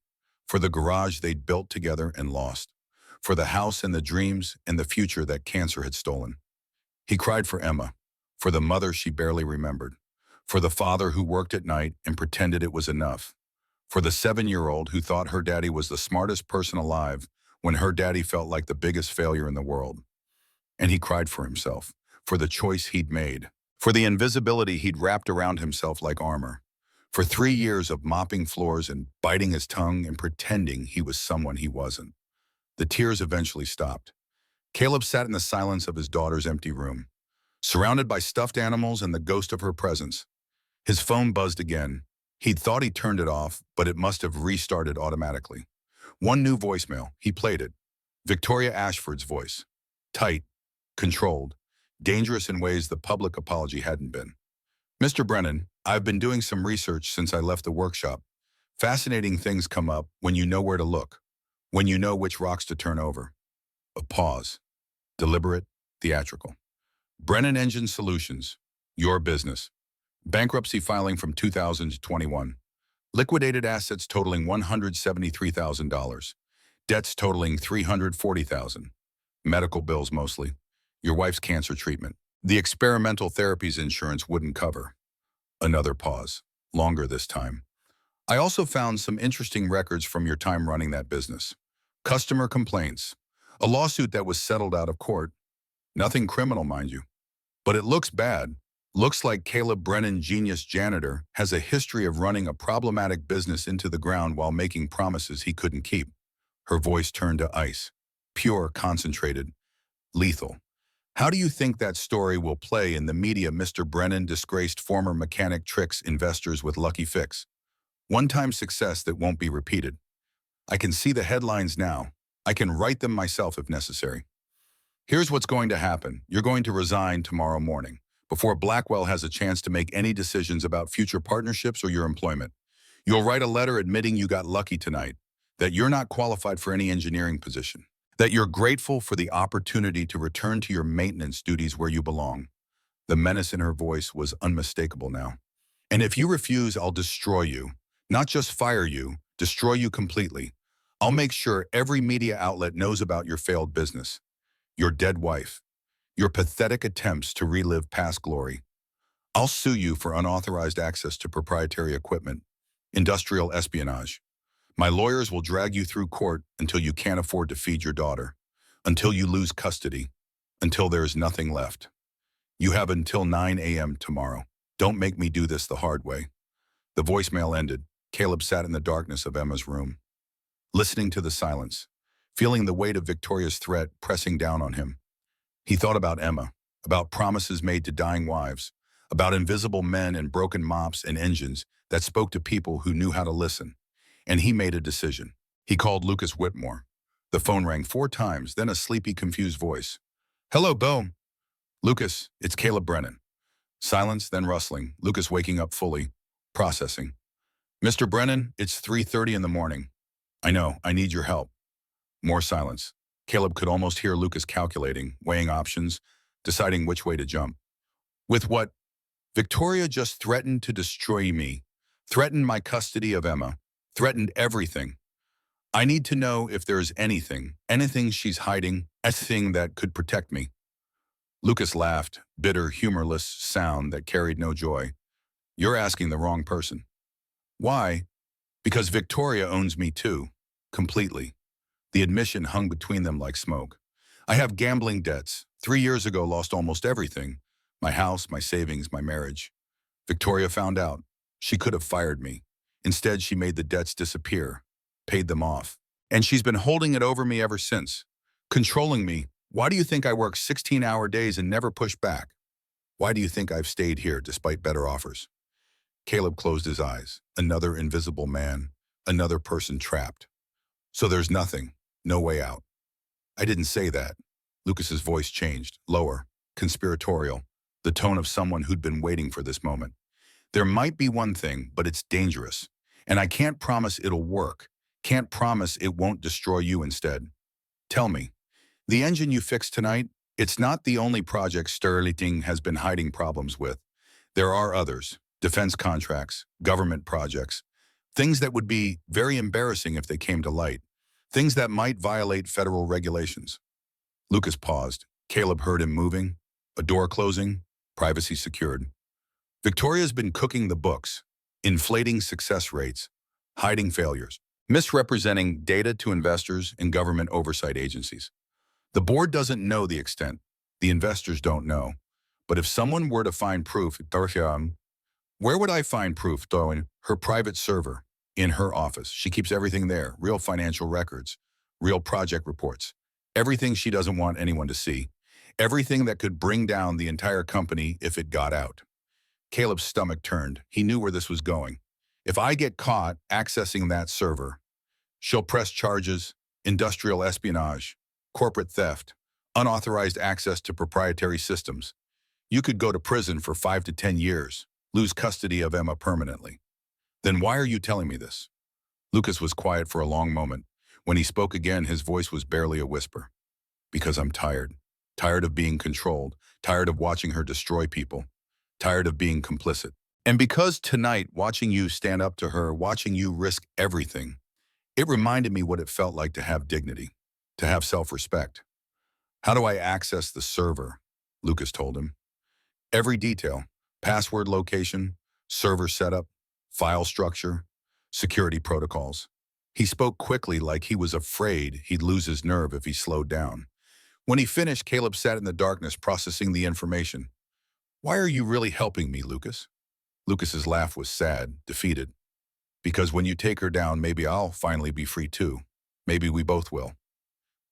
Speaker 1: for the garage they'd built together and lost, for the house and the dreams and the future that cancer had stolen. He cried for Emma, for the mother she barely remembered, for the father who worked at night and pretended it was enough, for the 7-year-old who thought her daddy was the smartest person alive when her daddy felt like the biggest failure in the world. And he cried for himself, for the choice he'd made, for the invisibility he'd wrapped around himself like armor, for 3 years of mopping floors and biting his tongue and pretending he was someone he wasn't. The tears eventually stopped. Caleb sat in the silence of his daughter's empty room, surrounded by stuffed animals and the ghost of her presence. His phone buzzed again. He'd thought he turned it off, but it must have restarted automatically. One new voicemail. He played it. Victoria Ashford's voice. Tight, controlled, dangerous in ways the public apology hadn't been. "Mr. Brennan, I've been doing some research since I left the workshop. Fascinating things come up when you know where to look, when you know which rocks to turn over." A pause. Deliberate, theatrical. Brennan Engine Solutions. Your business. Bankruptcy filing from 2021. Liquidated assets totaling $173,000. Debts totaling $340,000. Medical bills mostly. Your wife's cancer treatment. The experimental therapies insurance wouldn't cover. Another pause. Longer this time. "I also found some interesting records from your time running that business. Customer complaints. A lawsuit that was settled out of court. Nothing criminal, mind you. But it looks bad. Looks like Caleb Brennan, genius janitor, has a history of running a problematic business into the ground while making promises he couldn't keep. Her voice turned to ice. Pure, concentrated, lethal. How do you think that story will play in the media? Mr. Brennan disgraced former mechanic tricks investors with lucky fix. One-time success that won't be repeated. I can see the headlines now. I can write them myself if necessary. Here's what's going to happen. You're going to resign tomorrow morning, before Blackwell has a chance to make any decisions about future partnerships or your employment. You'll write a letter admitting you got lucky tonight, that you're not qualified for any engineering position, that you're grateful for the opportunity to return to your maintenance duties where you belong. The menace in her voice was unmistakable now. And if you refuse, I'll destroy you. Not just fire you, destroy you completely. I'll make sure every media outlet knows about your failed business, your dead wife, your pathetic attempts to relive past glory. I'll sue you for unauthorized access to proprietary equipment, industrial espionage. My lawyers will drag you through court until you can't afford to feed your daughter, until you lose custody, until there is nothing left. You have until 9 a.m. tomorrow. Don't make me do this the hard way. The voicemail ended. Caleb sat in the darkness of Emma's room, listening to the silence, feeling the weight of Victoria's threat pressing down on him. He thought about Emma, about promises made to dying wives, about invisible men and broken mops and engines that spoke to people who knew how to listen. And he made a decision. He called Lucas Whitmore. The phone rang 4 times, then a sleepy, confused voice. "Hello, Bo." "Lucas, it's Caleb Brennan." Silence, then rustling, Lucas waking up fully, processing. "Mr. Brennan, it's 3:30 in the morning. I know, I need your help." More silence. Caleb could almost hear Lucas calculating, weighing options, deciding which way to jump. "With what? Victoria just threatened to destroy me, threatened my custody of Emma, threatened everything. I need to know if there's anything she's hiding, anything that could protect me." Lucas laughed, bitter, humorless sound that carried no joy. "You're asking the wrong person." "Why?" "Because Victoria owns me too, completely." The admission hung between them like smoke. "I have gambling debts. 3 years ago, lost almost everything. My house, my savings, my marriage. Victoria found out. She could have fired me. Instead, she made the debts disappear, paid them off. And she's been holding it over me ever since, controlling me. Why do you think I work 16-hour days and never push back? Why do you think I've stayed here despite better offers?" Caleb closed his eyes. Another invisible man, another person trapped. "So there's nothing, no way out." "I didn't say that." Lucas's voice changed, lower, conspiratorial, the tone of someone who'd been waiting for this moment. "There might be one thing, but it's dangerous. And I can't promise it'll work. Can't promise it won't destroy you instead. Tell me, the engine you fixed tonight, it's not the only project Sterling has been hiding problems with. There are others, defense contracts, government projects, things that would be very embarrassing if they came to light, things that might violate federal regulations." Lucas paused. Caleb heard him moving, a door closing, privacy secured. "Victoria's been cooking the books, inflating success rates, hiding failures, misrepresenting data to investors and government oversight agencies. The board doesn't know the extent. The investors don't know. But if someone were to find proof, where would I find proof? Though in her private server, in her office. She keeps everything there, real financial records, real project reports, everything she doesn't want anyone to see, everything that could bring down the entire company if it got out." Caleb's stomach turned. He knew where this was going. "If I get caught accessing that server, she'll press charges, industrial espionage, corporate theft, unauthorized access to proprietary systems. You could go to prison for 5 to 10 years, lose custody of Emma permanently. Then why are you telling me this?" Lucas was quiet for a long moment. When he spoke again, his voice was barely a whisper. "Because I'm tired. Tired of being controlled. Tired of watching her destroy people. Tired of being complicit. And because tonight, watching you stand up to her, watching you risk everything, it reminded me what it felt like to have dignity, to have self-respect." "How do I access the server?" Lucas told him. "Every detail, password location, server setup, file structure, security protocols." He spoke quickly like he was afraid he'd lose his nerve if he slowed down. When he finished, Caleb sat in the darkness processing the information. Why are you really helping me, Lucas? Lucas's laugh was sad, defeated. Because when you take her down, maybe I'll finally be free too. Maybe we both will.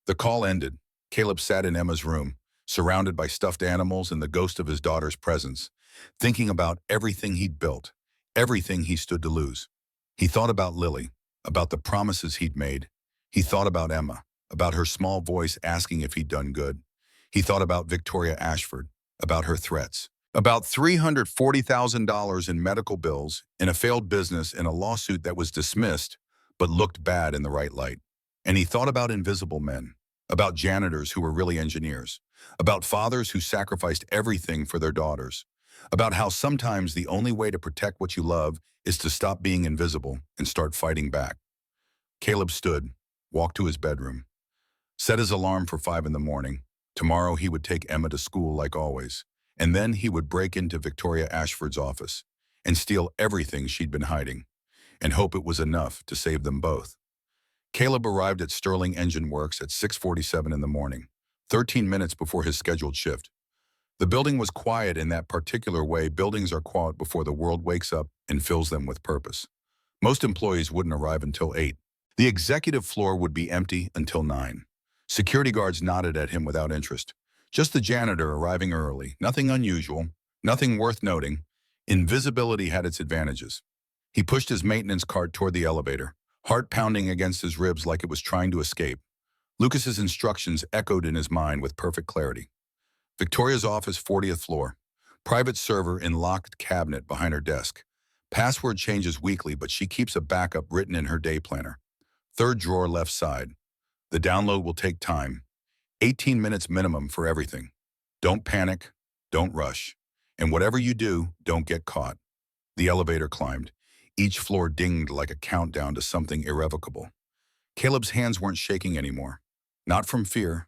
Speaker 1: The call ended. Caleb sat in Emma's room, surrounded by stuffed animals and the ghost of his daughter's presence, thinking about everything he'd built, everything he stood to lose. He thought about Lily, about the promises he'd made. He thought about Emma, about her small voice asking if he'd done good. He thought about Victoria Ashford, about her threats, about $340,000 in medical bills, in a failed business, in a lawsuit that was dismissed, but looked bad in the right light. And he thought about invisible men, about janitors who were really engineers, about fathers who sacrificed everything for their daughters, about how sometimes the only way to protect what you love is to stop being invisible and start fighting back. Caleb stood, walked to his bedroom, set his alarm for 5 in the morning. Tomorrow he would take Emma to school like always, and then he would break into Victoria Ashford's office and steal everything she'd been hiding, and hope it was enough to save them both. Caleb arrived at Sterling Engine Works at 6:47 in the morning, 13 minutes before his scheduled shift. The building was quiet in that particular way buildings are quiet before the world wakes up and fills them with purpose. Most employees wouldn't arrive until 8. The executive floor would be empty until 9. Security guards nodded at him without interest. Just the janitor arriving early, nothing unusual, nothing worth noting. Invisibility had its advantages. He pushed his maintenance cart toward the elevator, heart pounding against his ribs like it was trying to escape. Lucas's instructions echoed in his mind with perfect clarity. Victoria's office, 40th floor. Private server in locked cabinet behind her desk. Password changes weekly, but she keeps a backup written in her day planner. Third drawer left side. The download will take time. 18 minutes minimum for everything. Don't panic. Don't rush. And whatever you do, don't get caught. The elevator climbed. Each floor dinged like a countdown to something irrevocable. Caleb's hands weren't shaking anymore. Not from fear,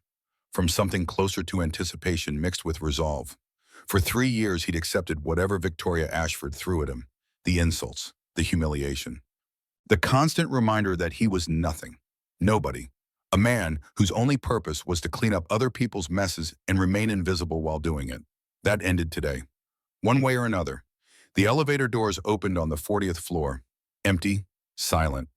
Speaker 1: from something closer to anticipation mixed with resolve. For 3 years, he'd accepted whatever Victoria Ashford threw at him. The insults, the humiliation. The constant reminder that he was nothing, nobody. A man whose only purpose was to clean up other people's messes and remain invisible while doing it. That ended today. One way or another. The elevator doors opened on the 40th floor. Empty, silent.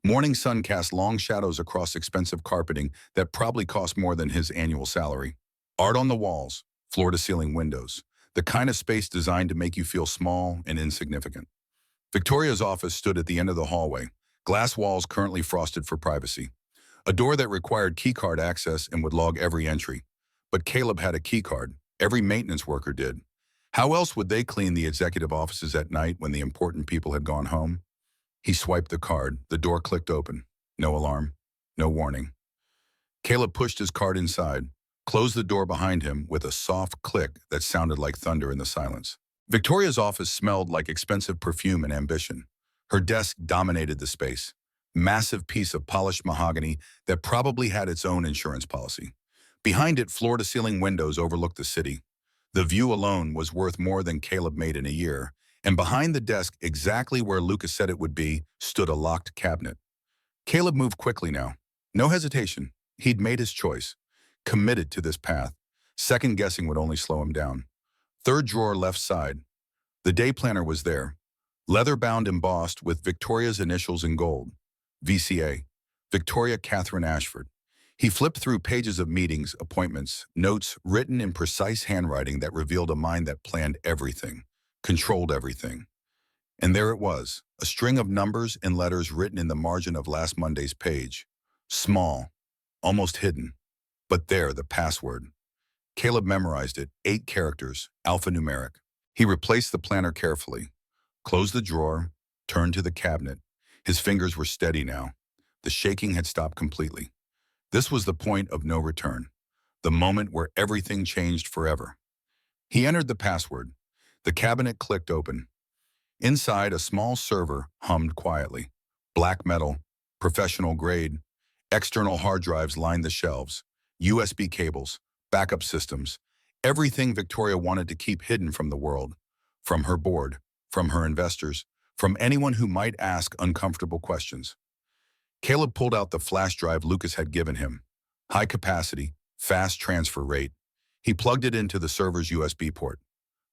Speaker 1: Morning sun cast long shadows across expensive carpeting that probably cost more than his annual salary. Art on the walls, floor-to-ceiling windows. The kind of space designed to make you feel small and insignificant. Victoria's office stood at the end of the hallway. Glass walls currently frosted for privacy. A door that required keycard access and would log every entry. But Caleb had a keycard. Every maintenance worker did. How else would they clean the executive offices at night when the important people had gone home? He swiped the card. The door clicked open. No alarm. No warning. Caleb pushed his card inside, closed the door behind him with a soft click that sounded like thunder in the silence. Victoria's office smelled like expensive perfume and ambition. Her desk dominated the space. Massive piece of polished mahogany that probably had its own insurance policy. Behind it, floor-to-ceiling windows overlooked the city. The view alone was worth more than Caleb made in a year, and behind the desk, exactly where Lucas said it would be, stood a locked cabinet. Caleb moved quickly now. No hesitation. He'd made his choice. Committed to this path. Second-guessing would only slow him down. Third drawer left side. The day planner was there. Leather-bound embossed with Victoria's initials in gold. VCA, Victoria Catherine Ashford. He flipped through pages of meetings, appointments, notes written in precise handwriting that revealed a mind that planned everything, controlled everything. And there it was, a string of numbers and letters written in the margin of last Monday's page. Small, almost hidden. But there, the password. Caleb memorized it, 8 characters, alphanumeric. He replaced the planner carefully, closed the drawer, turned to the cabinet. His fingers were steady now. The shaking had stopped completely. This was the point of no return, the moment where everything changed forever. He entered the password. The cabinet clicked open. Inside, a small server hummed quietly. Black metal, professional grade. External hard drives lined the shelves. USB cables, backup systems. Everything Victoria wanted to keep hidden from the world. From her board, from her investors, from anyone who might ask uncomfortable questions. Caleb pulled out the flash drive Lucas had given him. High capacity, fast transfer rate. He plugged it into the server's USB port.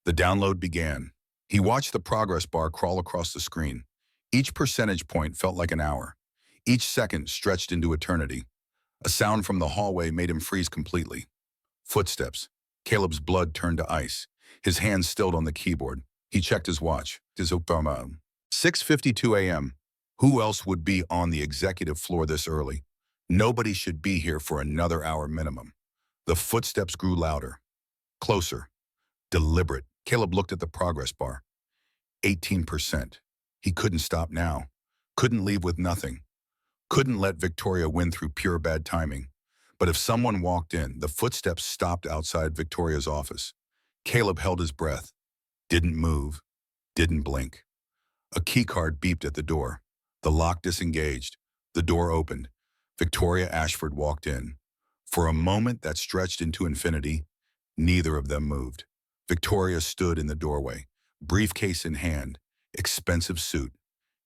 Speaker 1: The download began. He watched the progress bar crawl across the screen. Each percentage point felt like an hour. Each second stretched into eternity. A sound from the hallway made him freeze completely. Footsteps. Caleb's blood turned to ice. His hands stilled on the keyboard. He checked his watch. 6:52 a.m. Who else would be on the executive floor this early? Nobody should be here for another hour minimum. The footsteps grew louder. Closer. Deliberate. Caleb looked at the progress bar. 18%. He couldn't stop now. Couldn't leave with nothing. Couldn't let Victoria win through pure bad timing. But if someone walked in, the footsteps stopped outside Victoria's office. Caleb held his breath. Didn't move. Didn't blink. A keycard beeped at the door. The lock disengaged. The door opened. Victoria Ashford walked in. For a moment that stretched into infinity, neither of them moved. Victoria stood in the doorway, briefcase in hand, expensive suit,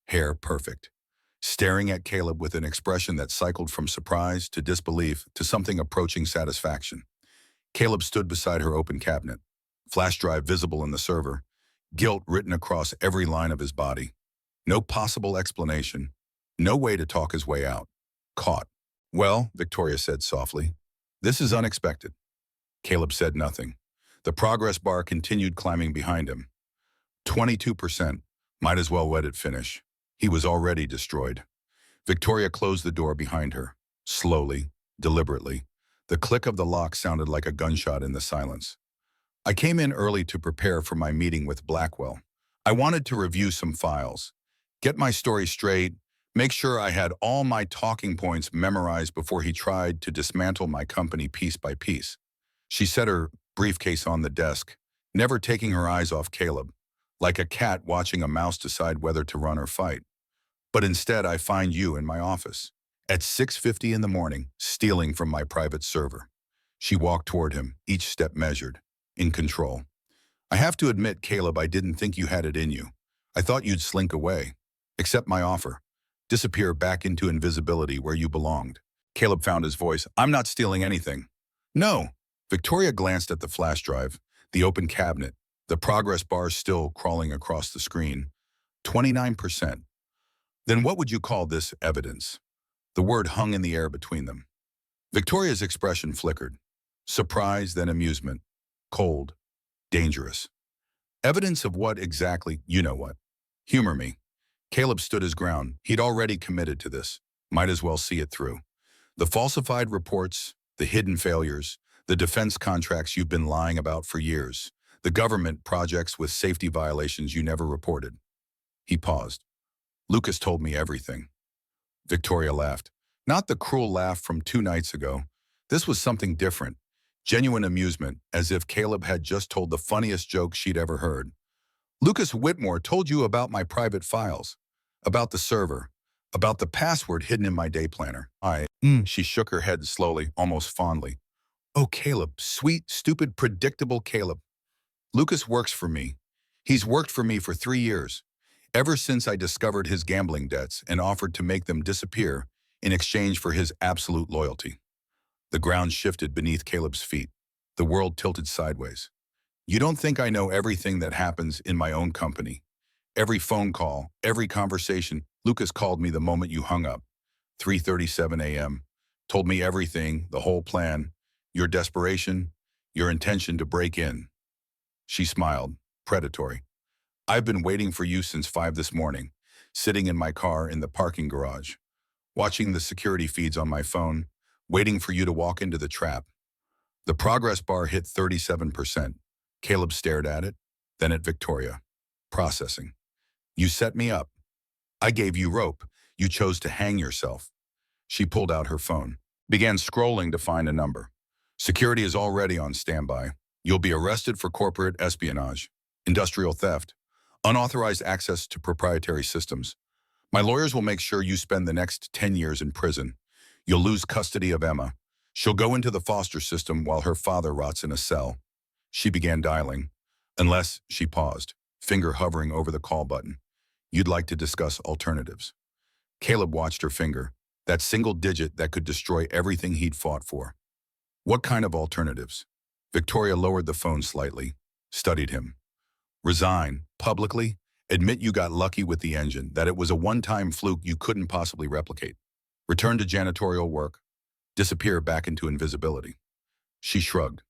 Speaker 1: hair perfect, staring at Caleb with an expression that cycled from surprise to disbelief to something approaching satisfaction. Caleb stood beside her open cabinet, flash drive visible in the server, guilt written across every line of his body. No possible explanation, no way to talk his way out. Caught. Well, Victoria said softly, this is unexpected. Caleb said nothing. The progress bar continued climbing behind him. 22%. Might as well let it finish. He was already destroyed. Victoria closed the door behind her. Slowly, deliberately. The click of the lock sounded like a gunshot in the silence. I came in early to prepare for my meeting with Blackwell. I wanted to review some files, get my story straight, make sure I had all my talking points memorized before he tried to dismantle my company piece by piece. She set her briefcase on the desk, never taking her eyes off Caleb, like a cat watching a mouse decide whether to run or fight. But instead, I find you in my office, at 6:50 in the morning, stealing from my private server. She walked toward him, each step measured, in control. I have to admit, Caleb, I didn't think you had it in you. I thought you'd slink away, accept my offer, disappear back into invisibility where you belonged. Caleb found his voice. I'm not stealing anything. No. Victoria glanced at the flash drive, the open cabinet, the progress bar still crawling across the screen. 29%. Then what would you call this evidence? The word hung in the air between them. Victoria's expression flickered. Surprise, then amusement. Cold. Dangerous. Evidence of what exactly? You know what. Humor me. Caleb stood his ground. He'd already committed to this. Might as well see it through. The falsified reports, the hidden failures, the defense contracts you've been lying about for years, the government projects with safety violations you never reported. He paused. Lucas told me everything. Victoria laughed. Not the cruel laugh from 2 nights ago. This was something different. Genuine amusement, as if Caleb had just told the funniest joke she'd ever heard. Lucas Whitmore told you about my private files, about the server, about the password hidden in my day planner. She shook her head slowly, almost fondly. Oh, Caleb, sweet, stupid, predictable Caleb. Lucas works for me. He's worked for me for 3 years, ever since I discovered his gambling debts and offered to make them disappear in exchange for his absolute loyalty. The ground shifted beneath Caleb's feet. The world tilted sideways. You don't think I know everything that happens in my own company? Every phone call, every conversation. Lucas called me the moment you hung up. 3:37 a.m. Told me everything, the whole plan, your desperation, your intention to break in. She smiled, predatory. I've been waiting for you since 5 this morning, sitting in my car in the parking garage, watching the security feeds on my phone, waiting for you to walk into the trap. The progress bar hit 37%. Caleb stared at it, then at Victoria. Processing. You set me up. I gave you rope. You chose to hang yourself. She pulled out her phone, began scrolling to find a number. Security is already on standby. You'll be arrested for corporate espionage, industrial theft, unauthorized access to proprietary systems. My lawyers will make sure you spend the next 10 years in prison. You'll lose custody of Emma. She'll go into the foster system while her father rots in a cell. She began dialing, unless she paused, finger hovering over the call button. You'd like to discuss alternatives. Caleb watched her finger, that single digit that could destroy everything he'd fought for. What kind of alternatives? Victoria lowered the phone slightly, studied him. Resign, publicly, admit you got lucky with the engine, that it was a one-time fluke you couldn't possibly replicate. Return to janitorial work, disappear back into invisibility. She shrugged,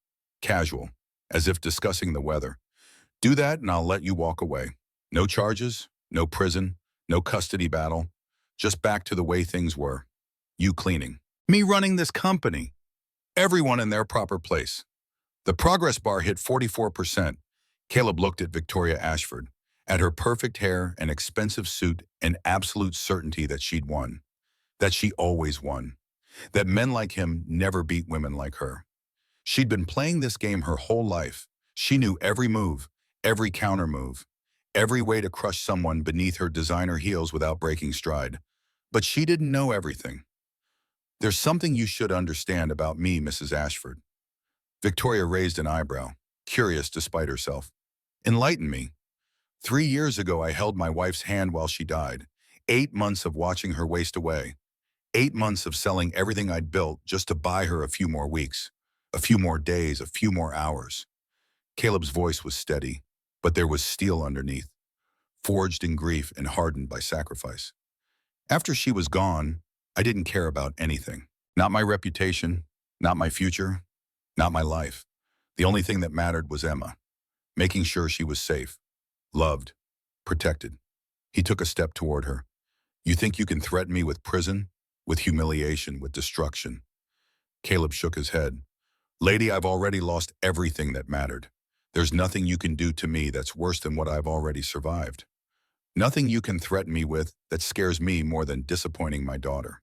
Speaker 1: casual, as if discussing the weather. Do that and I'll let you walk away. No charges, no prison, no custody battle, just back to the way things were. You cleaning. Me running this company. Everyone in their proper place. The progress bar hit 44%. Caleb looked at Victoria Ashford, at her perfect hair and expensive suit and absolute certainty that she'd won. That she always won. That men like him never beat women like her. She'd been playing this game her whole life. She knew every move, every counter move, every way to crush someone beneath her designer heels without breaking stride. But she didn't know everything. There's something you should understand about me, Mrs. Ashford. Victoria raised an eyebrow, curious despite herself. Enlighten me. 3 years ago, I held my wife's hand while she died. 8 months of watching her waste away. 8 months of selling everything I'd built just to buy her a few more weeks, a few more days, a few more hours. Caleb's voice was steady, but there was steel underneath, forged in grief and hardened by sacrifice. After she was gone, I didn't care about anything. Not my reputation, not my future, not my life. The only thing that mattered was Emma, making sure she was safe, loved, protected. He took a step toward her. You think you can threaten me with prison, with humiliation, with destruction? Caleb shook his head. Lady, I've already lost everything that mattered. There's nothing you can do to me that's worse than what I've already survived. Nothing you can threaten me with that scares me more than disappointing my daughter.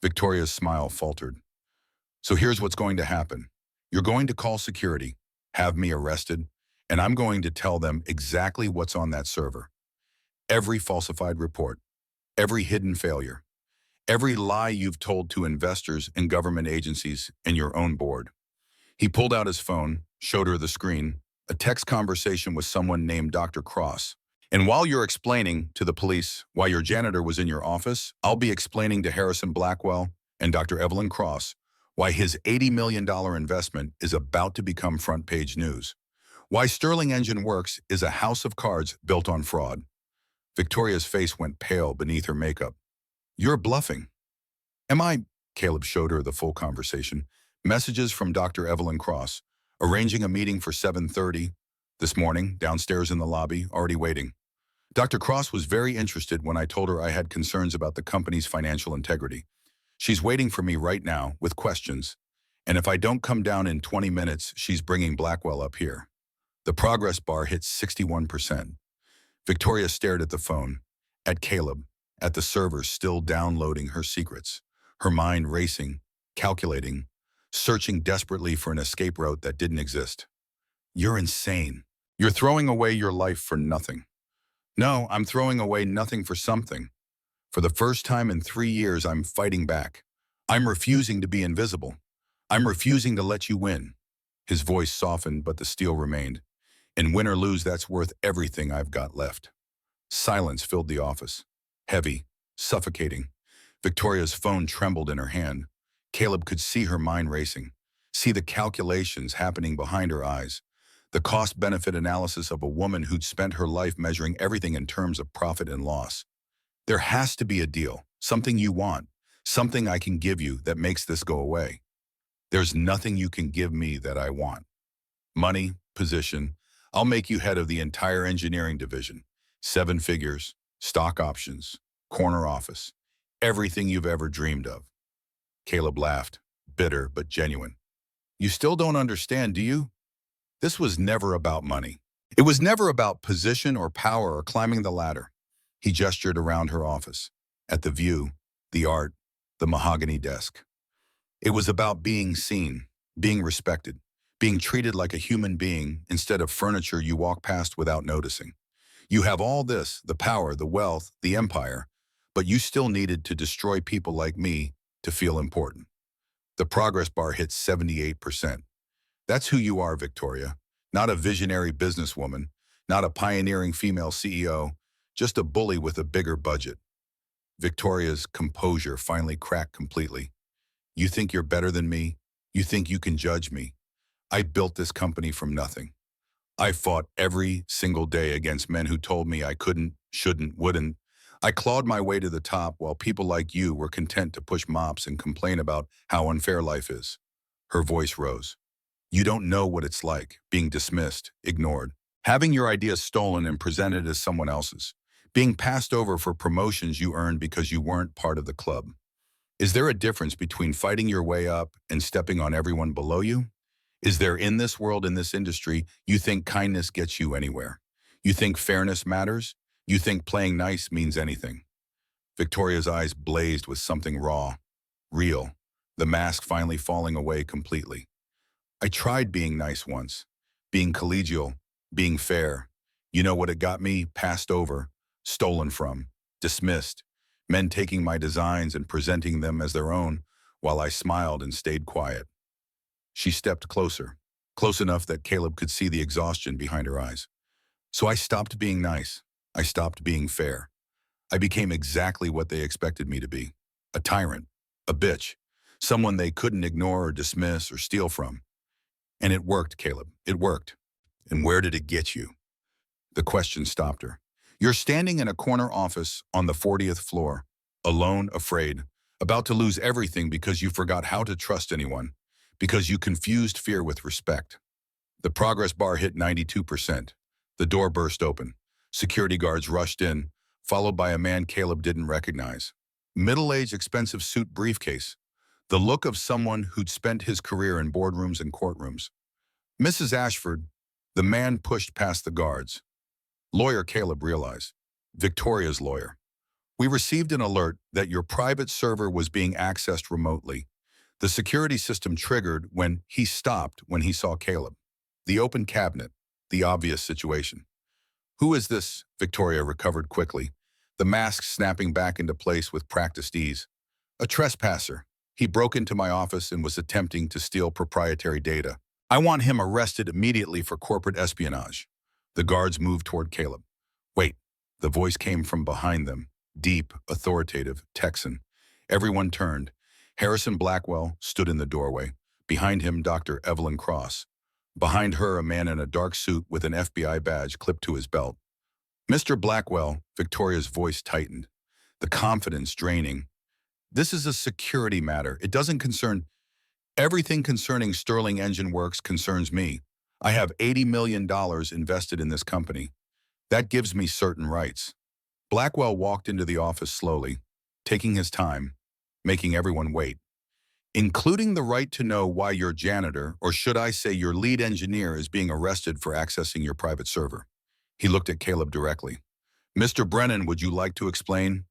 Speaker 1: Victoria's smile faltered. So here's what's going to happen. You're going to call security, have me arrested, and I'm going to tell them exactly what's on that server. Every falsified report, every hidden failure, every lie you've told to investors and government agencies and your own board. He pulled out his phone, showed her the screen, a text conversation with someone named Dr. Cross. And while you're explaining to the police why your janitor was in your office, I'll be explaining to Harrison Blackwell and Dr. Evelyn Cross why his $80 million investment is about to become front-page news. Why Sterling Engine Works is a house of cards built on fraud. Victoria's face went pale beneath her makeup. You're bluffing. Am I? Caleb showed her the full conversation. Messages from Dr. Evelyn Cross, arranging a meeting for 7:30 this morning, downstairs in the lobby, already waiting. Dr. Cross was very interested when I told her I had concerns about the company's financial integrity. She's waiting for me right now with questions, and if I don't come down in 20 minutes, she's bringing Blackwell up here. The progress bar hit 61%. Victoria stared at the phone, at Caleb, at the server still downloading her secrets, her mind racing, calculating, searching desperately for an escape route that didn't exist. You're insane. You're throwing away your life for nothing. No, I'm throwing away nothing for something. For the first time in 3 years, I'm fighting back. I'm refusing to be invisible. I'm refusing to let you win. His voice softened, but the steel remained. And win or lose, that's worth everything I've got left. Silence filled the office. Heavy, suffocating. Victoria's phone trembled in her hand. Caleb could see her mind racing, see the calculations happening behind her eyes, the cost-benefit analysis of a woman who'd spent her life measuring everything in terms of profit and loss. There has to be a deal, something you want, something I can give you that makes this go away. There's nothing you can give me that I want. Money, position, I'll make you head of the entire engineering division. 7 figures, stock options, corner office, everything you've ever dreamed of. Caleb laughed, bitter but genuine. You still don't understand, do you? This was never about money. It was never about position or power or climbing the ladder. He gestured around her office, at the view, the art, the mahogany desk. It was about being seen, being respected, being treated like a human being instead of furniture you walk past without noticing. You have all this, the power, the wealth, the empire, but you still needed to destroy people like me to feel important. The progress bar hit 78%. That's who you are, Victoria. Not a visionary businesswoman, not a pioneering female CEO, just a bully with a bigger budget. Victoria's composure finally cracked completely. You think you're better than me? You think you can judge me? I built this company from nothing. I fought every single day against men who told me I couldn't, shouldn't, wouldn't. I clawed my way to the top while people like you were content to push mops and complain about how unfair life is. Her voice rose. You don't know what it's like, being dismissed, ignored, having your ideas stolen and presented as someone else's, being passed over for promotions you earned because you weren't part of the club. Is there a difference between fighting your way up and stepping on everyone below you? Is there in this world, in this industry, you think kindness gets you anywhere? You think fairness matters? You think playing nice means anything? Victoria's eyes blazed with something raw, real, the mask finally falling away completely. I tried being nice once, being collegial, being fair. You know what it got me? Passed over, stolen from, dismissed, men taking my designs and presenting them as their own while I smiled and stayed quiet. She stepped closer, close enough that Caleb could see the exhaustion behind her eyes. So I stopped being nice. I stopped being fair. I became exactly what they expected me to be. A tyrant, a bitch, someone they couldn't ignore or dismiss or steal from. And it worked, Caleb. It worked. And where did it get you? The question stopped her. You're standing in a corner office on the 40th floor, alone, afraid, about to lose everything because you forgot how to trust anyone, because you confused fear with respect. The progress bar hit 92%. The door burst open. Security guards rushed in, followed by a man Caleb didn't recognize. Middle-aged, expensive suit briefcase. The look of someone who'd spent his career in boardrooms and courtrooms. Mrs. Ashford, the man pushed past the guards. Lawyer Caleb realized. Victoria's lawyer. We received an alert that your private server was being accessed remotely. The security system triggered when he stopped when he saw Caleb. The open cabinet, the obvious situation. Who is this? Victoria recovered quickly, the mask snapping back into place with practiced ease. A trespasser. He broke into my office and was attempting to steal proprietary data. I want him arrested immediately for corporate espionage. The guards moved toward Caleb. Wait, the voice came from behind them, deep, authoritative, Texan. Everyone turned. Harrison Blackwell stood in the doorway. Behind him, Dr. Evelyn Cross. Behind her, a man in a dark suit with an FBI badge clipped to his belt. Mr. Blackwell, Victoria's voice tightened, the confidence draining. This is a security matter. It doesn't concern... Everything concerning Sterling Engine Works concerns me. I have $80 million invested in this company. That gives me certain rights. Blackwell walked into the office slowly, taking his time, making everyone wait, including the right to know why your janitor, or should I say your lead engineer, is being arrested for accessing your private server. He looked at Caleb directly. Mr. Brennan, would you like to explain?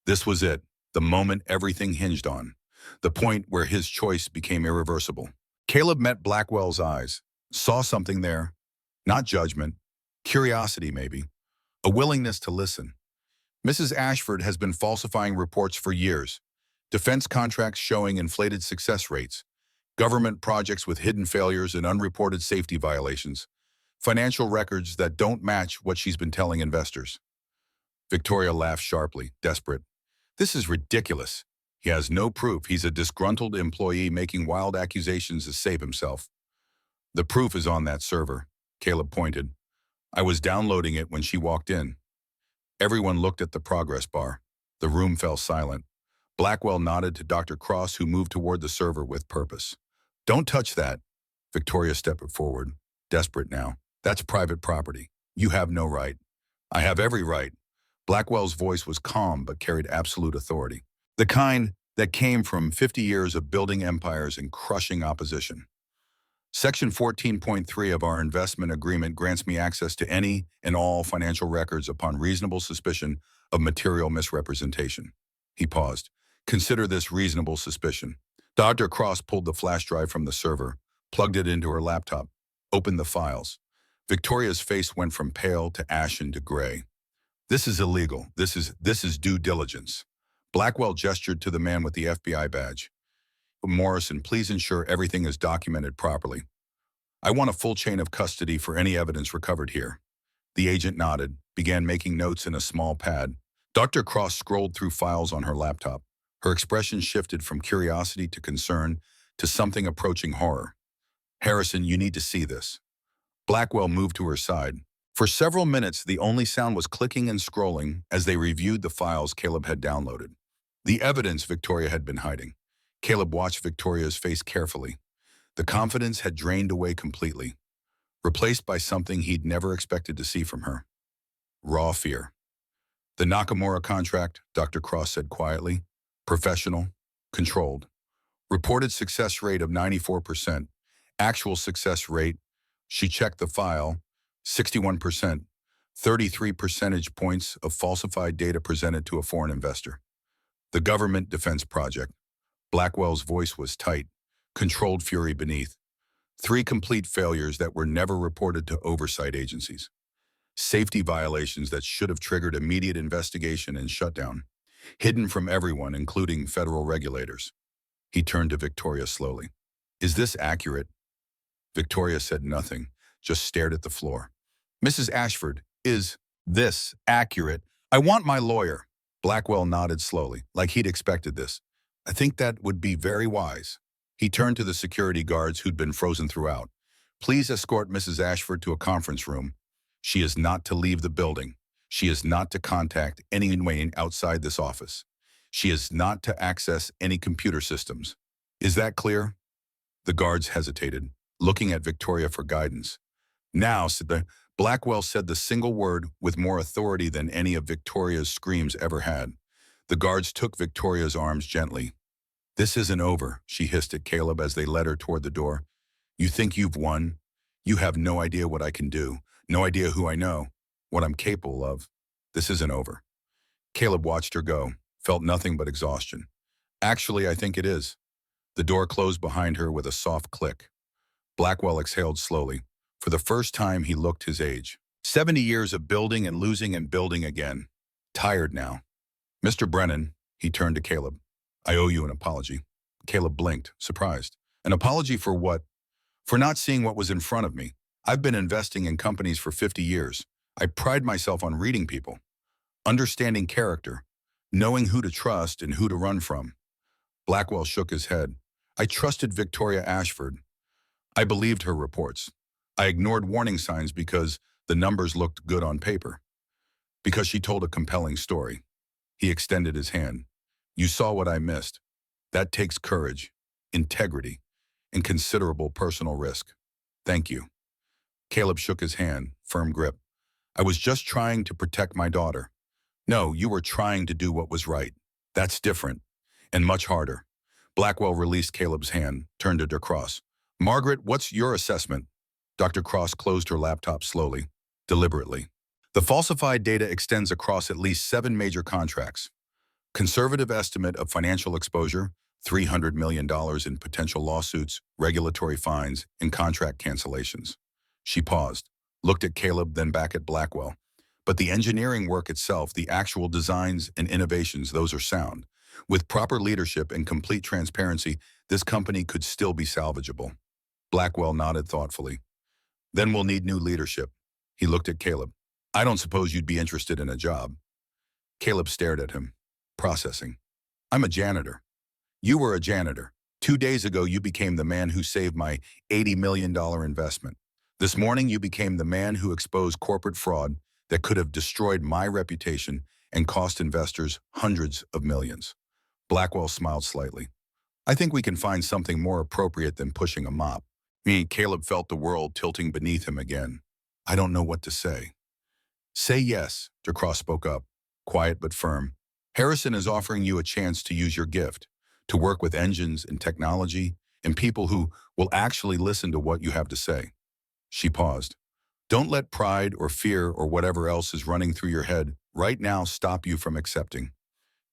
Speaker 1: This was it, the moment everything hinged on, the point where his choice became irreversible. Caleb met Blackwell's eyes, saw something there, not judgment, curiosity maybe, a willingness to listen. Mrs. Ashford has been falsifying reports for years. Defense contracts showing inflated success rates, government projects with hidden failures and unreported safety violations, financial records that don't match what she's been telling investors. Victoria laughed sharply, desperate. This is ridiculous. He has no proof. He's a disgruntled employee making wild accusations to save himself. The proof is on that server, Caleb pointed. I was downloading it when she walked in. Everyone looked at the progress bar. The room fell silent. Blackwell nodded to Dr. Cross, who moved toward the server with purpose. Don't touch that. Victoria stepped forward, desperate now. That's private property. You have no right. I have every right. Blackwell's voice was calm but carried absolute authority. The kind that came from 50 years of building empires and crushing opposition. Section 14.3 of our investment agreement grants me access to any and all financial records upon reasonable suspicion of material misrepresentation. He paused. Consider this reasonable suspicion. Dr. Cross pulled the flash drive from the server, plugged it into her laptop, opened the files. Victoria's face went from pale to ashen to gray. This is illegal. This is due diligence. Blackwell gestured to the man with the FBI badge. Morrison, please ensure everything is documented properly. I want a full chain of custody for any evidence recovered here. The agent nodded, began making notes in a small pad. Dr. Cross scrolled through files on her laptop. Her expression shifted from curiosity to concern to something approaching horror. Harrison, you need to see this. Blackwell moved to her side. For several minutes, the only sound was clicking and scrolling as they reviewed the files Caleb had downloaded. The evidence Victoria had been hiding. Caleb watched Victoria's face carefully. The confidence had drained away completely, replaced by something he'd never expected to see from her. Raw fear. The Nakamura contract, Dr. Cross said quietly. Professional, controlled. Reported success rate of 94%. Actual success rate, she checked the file, 61%. 33 percentage points of falsified data presented to a foreign investor. The government defense project. Blackwell's voice was tight, controlled fury beneath. 3 complete failures that were never reported to oversight agencies. Safety violations that should have triggered immediate investigation and shutdown, hidden from everyone, including federal regulators. He turned to Victoria slowly. Is this accurate? Victoria said nothing, just stared at the floor. Mrs. Ashford, is this accurate? I want my lawyer. Blackwell nodded slowly, like he'd expected this. I think that would be very wise. He turned to the security guards who'd been frozen throughout. Please escort Mrs. Ashford to a conference room. She is not to leave the building. She is not to contact anyone outside this office. She is not to access any computer systems. Is that clear? The guards hesitated, looking at Victoria for guidance. Now, Blackwell said the single word with more authority than any of Victoria's screams ever had. The guards took Victoria's arms gently. This isn't over, she hissed at Caleb as they led her toward the door. You think you've won? You have no idea what I can do, no idea who I know, what I'm capable of. This isn't over. Caleb watched her go, felt nothing but exhaustion. Actually, I think it is. The door closed behind her with a soft click. Blackwell exhaled slowly. For the first time, he looked his age. 70 years of building and losing and building again. Tired now. Mr. Brennan, he turned to Caleb. I owe you an apology. Caleb blinked, surprised. An apology for what? For not seeing what was in front of me. I've been investing in companies for 50 years. I pride myself on reading people, understanding character, knowing who to trust and who to run from. Blackwell shook his head. I trusted Victoria Ashford. I believed her reports. I ignored warning signs because the numbers looked good on paper. Because she told a compelling story. He extended his hand. You saw what I missed. That takes courage, integrity, and considerable personal risk. Thank you. Caleb shook his hand, firm grip. I was just trying to protect my daughter. No, you were trying to do what was right. That's different, and much harder. Blackwell released Caleb's hand, turned to Cross. Margaret, what's your assessment? Dr. Cross closed her laptop slowly, deliberately. The falsified data extends across at least 7 major contracts. Conservative estimate of financial exposure, $300 million in potential lawsuits, regulatory fines, and contract cancellations. She paused, looked at Caleb, then back at Blackwell. But the engineering work itself, the actual designs and innovations, those are sound. With proper leadership and complete transparency, this company could still be salvageable. Blackwell nodded thoughtfully. Then we'll need new leadership. He looked at Caleb. I don't suppose you'd be interested in a job. Caleb stared at him, processing. I'm a janitor. You were a janitor. 2 days ago, you became the man who saved my $80 million investment. This morning, you became the man who exposed corporate fraud that could have destroyed my reputation and cost investors hundreds of millions. Blackwell smiled slightly. I think we can find something more appropriate than pushing a mop. Caleb felt the world tilting beneath him again. I don't know what to say. Say yes, DeCross spoke up, quiet but firm. Harrison is offering you a chance to use your gift, to work with engines and technology and people who will actually listen to what you have to say. She paused. Don't let pride or fear or whatever else is running through your head right now stop you from accepting.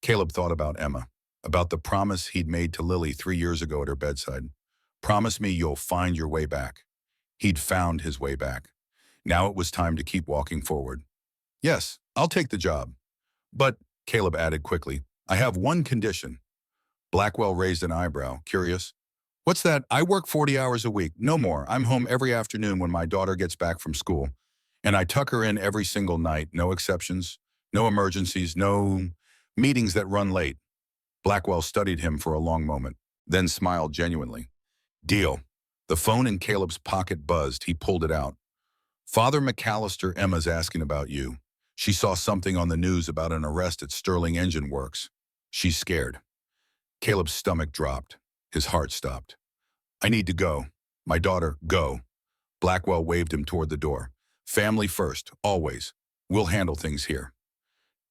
Speaker 1: Caleb thought about Emma, about the promise he'd made to Lily 3 years ago at her bedside. Promise me you'll find your way back. He'd found his way back. Now it was time to keep walking forward. Yes, I'll take the job. But, Caleb added quickly, I have one condition. Blackwell raised an eyebrow, curious. What's that? I work 40 hours a week, no more. I'm home every afternoon when my daughter gets back from school. And I tuck her in every single night, no exceptions, no emergencies, no meetings that run late. Blackwell studied him for a long moment, then smiled genuinely. Deal. The phone in Caleb's pocket buzzed. He pulled it out. Father McAllister, Emma's asking about you. She saw something on the news about an arrest at Sterling Engine Works. She's scared. Caleb's stomach dropped. His heart stopped. I need to go. My daughter, go. Blackwell waved him toward the door. Family first, always. We'll handle things here.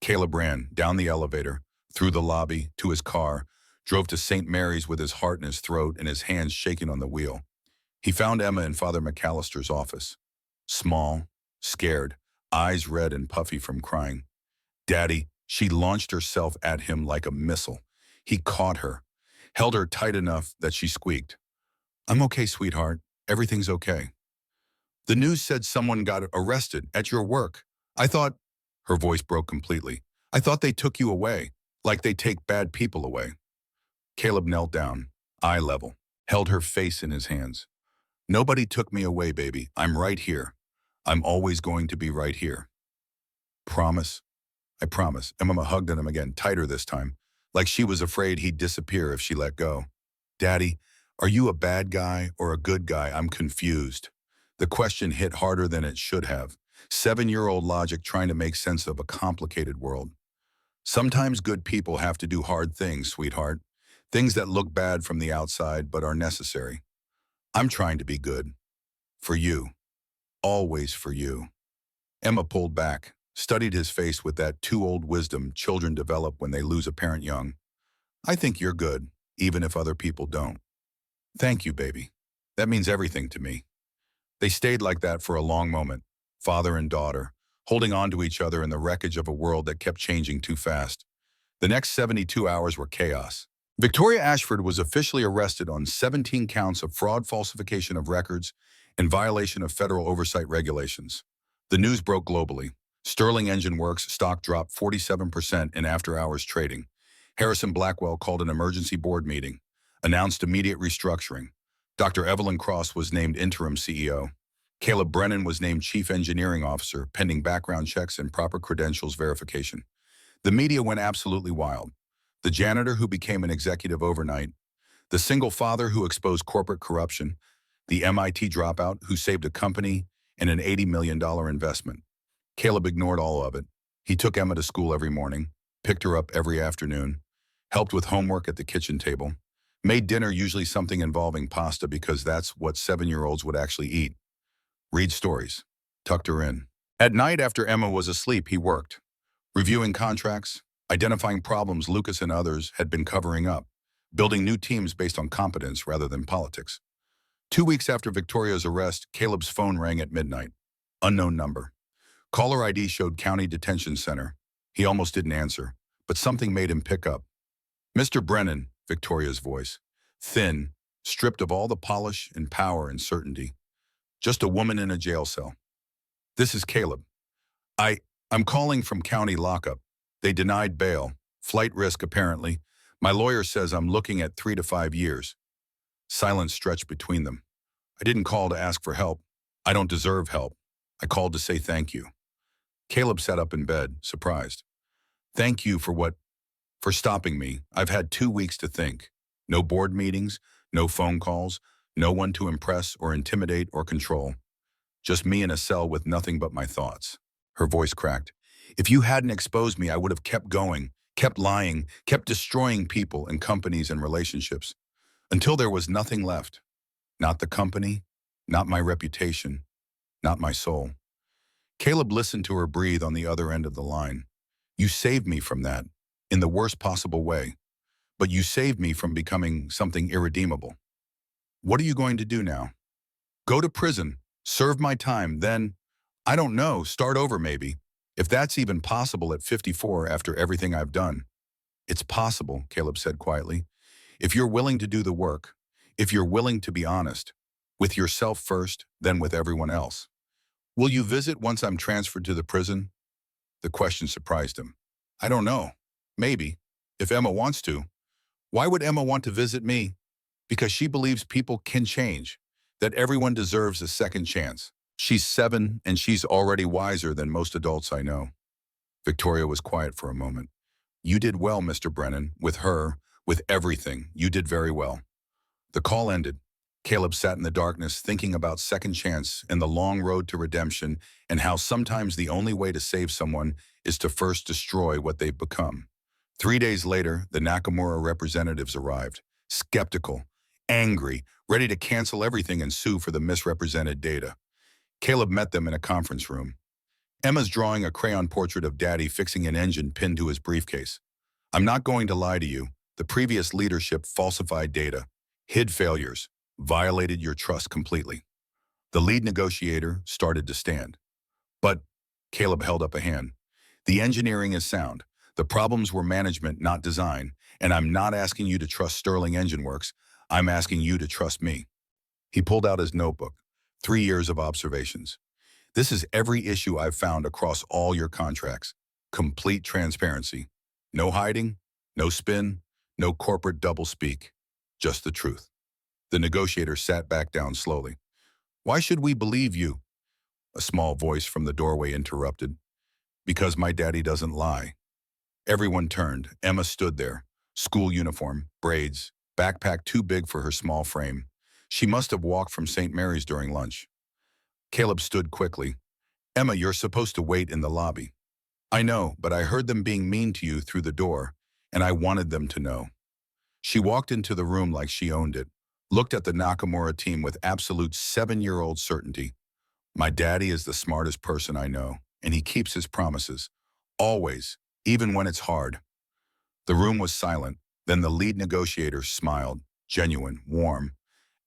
Speaker 1: Caleb ran down the elevator, through the lobby, to his car, drove to St. Mary's with his heart in his throat and his hands shaking on the wheel. He found Emma in Father McAllister's office. Small, scared, eyes red and puffy from crying. Daddy, she launched herself at him like a missile. He caught her, held her tight enough that she squeaked. I'm okay, sweetheart. Everything's okay. The news said someone got arrested at your work. I thought, her voice broke completely. I thought they took you away, like they take bad people away. Caleb knelt down, eye level, held her face in his hands. Nobody took me away, baby. I'm right here. I'm always going to be right here. Promise? I promise. Emma hugged him again, tighter this time, like she was afraid he'd disappear if she let go. Daddy, are you a bad guy or a good guy? I'm confused. The question hit harder than it should have. 7-year-old logic trying to make sense of a complicated world. Sometimes good people have to do hard things, sweetheart. Things that look bad from the outside but are necessary. I'm trying to be good. For you. Always for you. Emma pulled back, studied his face with that too-old wisdom children develop when they lose a parent young. I think you're good, even if other people don't. Thank you, baby. That means everything to me. They stayed like that for a long moment, father and daughter, holding on to each other in the wreckage of a world that kept changing too fast. The next 72 hours were chaos. Victoria Ashford was officially arrested on 17 counts of fraud, falsification of records, and violation of federal oversight regulations. The news broke globally. Sterling Engine Works stock dropped 47% in after-hours trading. Harrison Blackwell called an emergency board meeting, announced immediate restructuring. Dr. Evelyn Cross was named interim CEO. Caleb Brennan was named chief engineering officer, pending background checks and proper credentials verification. The media went absolutely wild. The janitor who became an executive overnight, the single father who exposed corporate corruption, the MIT dropout who saved a company and an $80 million investment. Caleb ignored all of it. He took Emma to school every morning, picked her up every afternoon, helped with homework at the kitchen table, made dinner usually something involving pasta because that's what 7-year-olds would actually eat. Read stories. Tucked her in. At night after Emma was asleep, he worked, reviewing contracts, identifying problems Lucas and others had been covering up, building new teams based on competence rather than politics. 2 weeks after Victoria's arrest, Caleb's phone rang at midnight. Unknown number. Caller ID showed County Detention Center. He almost didn't answer, but something made him pick up. Mr. Brennan, Victoria's voice. Thin, stripped of all the polish and power and certainty. Just a woman in a jail cell. This is Caleb. I'm calling from county lockup. They denied bail. Flight risk, apparently. My lawyer says I'm looking at 3 to 5 years. Silence stretched between them. I didn't call to ask for help. I don't deserve help. I called to say thank you. Caleb sat up in bed, surprised. Thank you for stopping me. I've had 2 weeks to think. No board meetings, no phone calls, no one to impress or intimidate or control. Just me in a cell with nothing but my thoughts. Her voice cracked. If you hadn't exposed me, I would have kept going, kept lying, kept destroying people and companies and relationships, until there was nothing left. Not the company, not my reputation, not my soul. Caleb listened to her breathe on the other end of the line. You saved me from that, in the worst possible way. But you saved me from becoming something irredeemable. What are you going to do now? Go to prison, serve my time, then, I don't know, start over maybe. If that's even possible at 54 after everything I've done. It's possible, Caleb said quietly. If you're willing to do the work, if you're willing to be honest, with yourself first, then with everyone else. Will you visit once I'm transferred to the prison? The question surprised him. I don't know. Maybe. If Emma wants to. Why would Emma want to visit me? Because she believes people can change, that everyone deserves a second chance. She's 7, and she's already wiser than most adults I know. Victoria was quiet for a moment. You did well, Mr. Brennan, with her, with everything. You did very well. The call ended. Caleb sat in the darkness thinking about second chance and the long road to redemption and how sometimes the only way to save someone is to first destroy what they've become. 3 days later, the Nakamura representatives arrived, skeptical, angry, ready to cancel everything and sue for the misrepresented data. Caleb met them in a conference room. Emma's drawing a crayon portrait of Daddy fixing an engine pinned to his briefcase. I'm not going to lie to you. The previous leadership falsified data, hid failures, violated your trust completely. The lead negotiator started to stand. But Caleb held up a hand. The engineering is sound. The problems were management, not design. And I'm not asking you to trust Sterling Engine Works. I'm asking you to trust me. He pulled out his notebook. 3 years of observations. This is every issue I've found across all your contracts. Complete transparency. No hiding, no spin, no corporate doublespeak. Just the truth. The negotiator sat back down slowly. Why should we believe you? A small voice from the doorway interrupted. Because my daddy doesn't lie. Everyone turned. Emma stood there. School uniform, braids, backpack too big for her small frame. She must have walked from St. Mary's during lunch. Caleb stood quickly. Emma, you're supposed to wait in the lobby. I know, but I heard them being mean to you through the door, and I wanted them to know. She walked into the room like she owned it, looked at the Nakamura team with absolute 7-year-old certainty. My daddy is the smartest person I know, and he keeps his promises. Always, even when it's hard. The room was silent. Then the lead negotiator smiled, genuine, warm.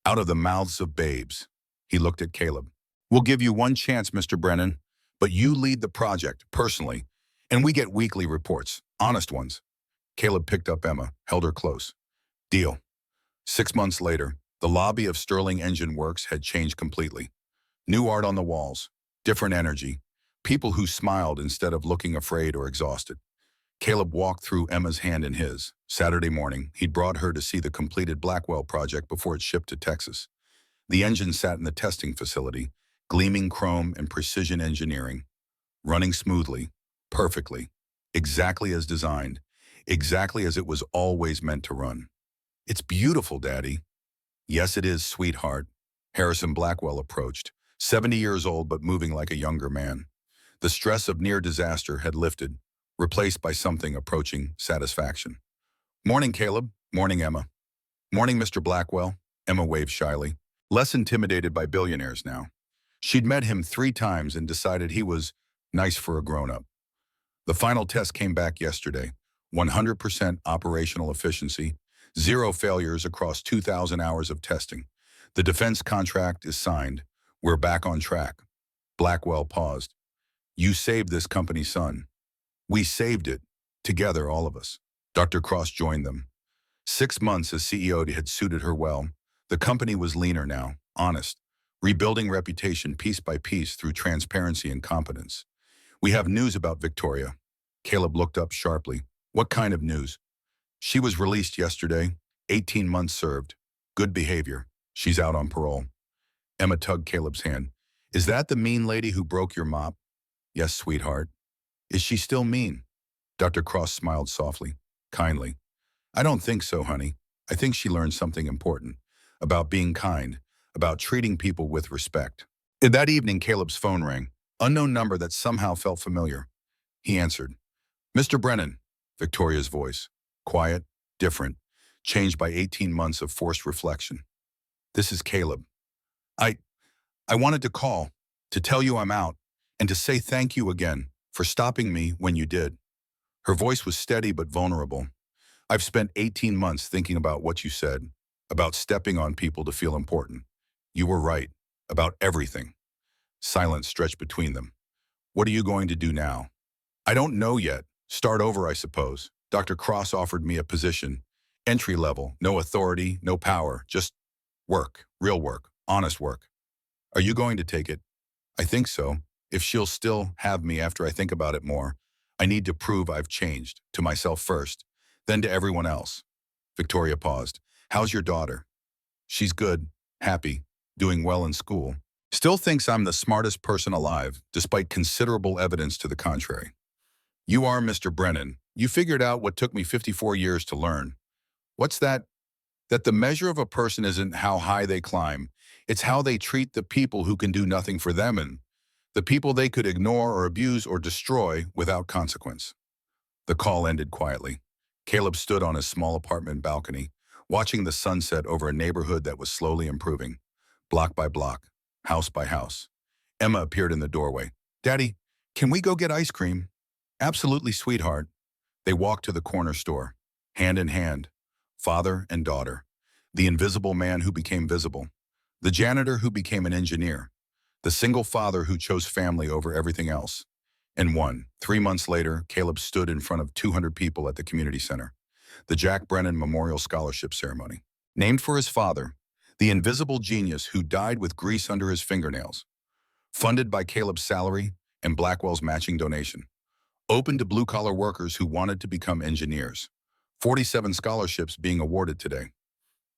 Speaker 1: Out of the mouths of babes. He looked at Caleb. We'll give you one chance, Mr. Brennan, but you lead the project, personally, and we get weekly reports, honest ones. Caleb picked up Emma, held her close. Deal. 6 months later, the lobby of Sterling Engine Works had changed completely. New art on the walls, different energy, people who smiled instead of looking afraid or exhausted. Caleb walked through Emma's hand in his. Saturday morning, he'd brought her to see the completed Blackwell project before it shipped to Texas. The engine sat in the testing facility, gleaming chrome and precision engineering, running smoothly, perfectly, exactly as designed, exactly as it was always meant to run. It's beautiful, Daddy. Yes, it is, sweetheart. Harrison Blackwell approached, 70 years old but moving like a younger man. The stress of near disaster had lifted, replaced by something approaching satisfaction. Morning, Caleb. Morning, Emma. Morning, Mr. Blackwell. Emma waved shyly, less intimidated by billionaires now. She'd met him 3 times and decided he was nice for a grown-up. The final test came back yesterday. 100% operational efficiency, 0 failures across 2,000 hours of testing. The defense contract is signed. We're back on track. Blackwell paused. You saved this company, son. We saved it. Together, all of us. Dr. Cross joined them. 6 months as CEO had suited her well. The company was leaner now, honest, rebuilding reputation piece by piece through transparency and competence. We have news about Victoria. Caleb looked up sharply. What kind of news? She was released yesterday, 18 months served. Good behavior. She's out on parole. Emma tugged Caleb's hand. Is that the mean lady who broke your mop? Yes, sweetheart. Is she still mean? Dr. Cross smiled softly, kindly. I don't think so, honey. I think she learned something important. About being kind. About treating people with respect. That evening, Caleb's phone rang. Unknown number that somehow felt familiar. He answered. Mr. Brennan. Victoria's voice. Quiet, different, changed by 18 months of forced reflection. This is Caleb. I wanted to call, to tell you I'm out, and to say thank you again for stopping me when you did. Her voice was steady but vulnerable. I've spent 18 months thinking about what you said, about stepping on people to feel important. You were right, about everything. Silence stretched between them. What are you going to do now? I don't know yet. Start over, I suppose. Dr. Cross offered me a position. Entry level, no authority, no power, just work, real work, honest work. Are you going to take it? I think so. If she'll still have me after I think about it more, I need to prove I've changed, to myself first, then to everyone else. Victoria paused. How's your daughter? She's good, happy, doing well in school. Still thinks I'm the smartest person alive, despite considerable evidence to the contrary. You are, Mr. Brennan. You figured out what took me 54 years to learn. What's that? That the measure of a person isn't how high they climb, it's how they treat the people who can do nothing for them and the people they could ignore or abuse or destroy without consequence. The call ended quietly. Caleb stood on his small apartment balcony, watching the sunset over a neighborhood that was slowly improving, block by block, house by house. Emma appeared in the doorway. "Daddy, can we go get ice cream?" "Absolutely, sweetheart." They walked to the corner store, hand in hand, father and daughter. The invisible man who became visible. The janitor who became an engineer. The single father who chose family over everything else. And 3 months later, Caleb stood in front of 200 people at the community center. The Jack Brennan Memorial Scholarship Ceremony. Named for his father, the invisible genius who died with grease under his fingernails. Funded by Caleb's salary and Blackwell's matching donation. Open to blue-collar workers who wanted to become engineers. 47 scholarships being awarded today.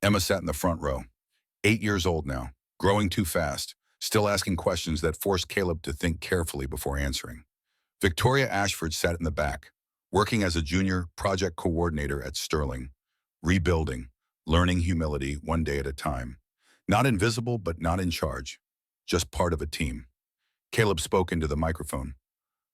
Speaker 1: Emma sat in the front row. 8 years old now, growing too fast, still asking questions that forced Caleb to think carefully before answering. Victoria Ashford sat in the back, working as a junior project coordinator at Sterling, rebuilding, learning humility one day at a time. Not invisible, but not in charge, just part of a team. Caleb spoke into the microphone.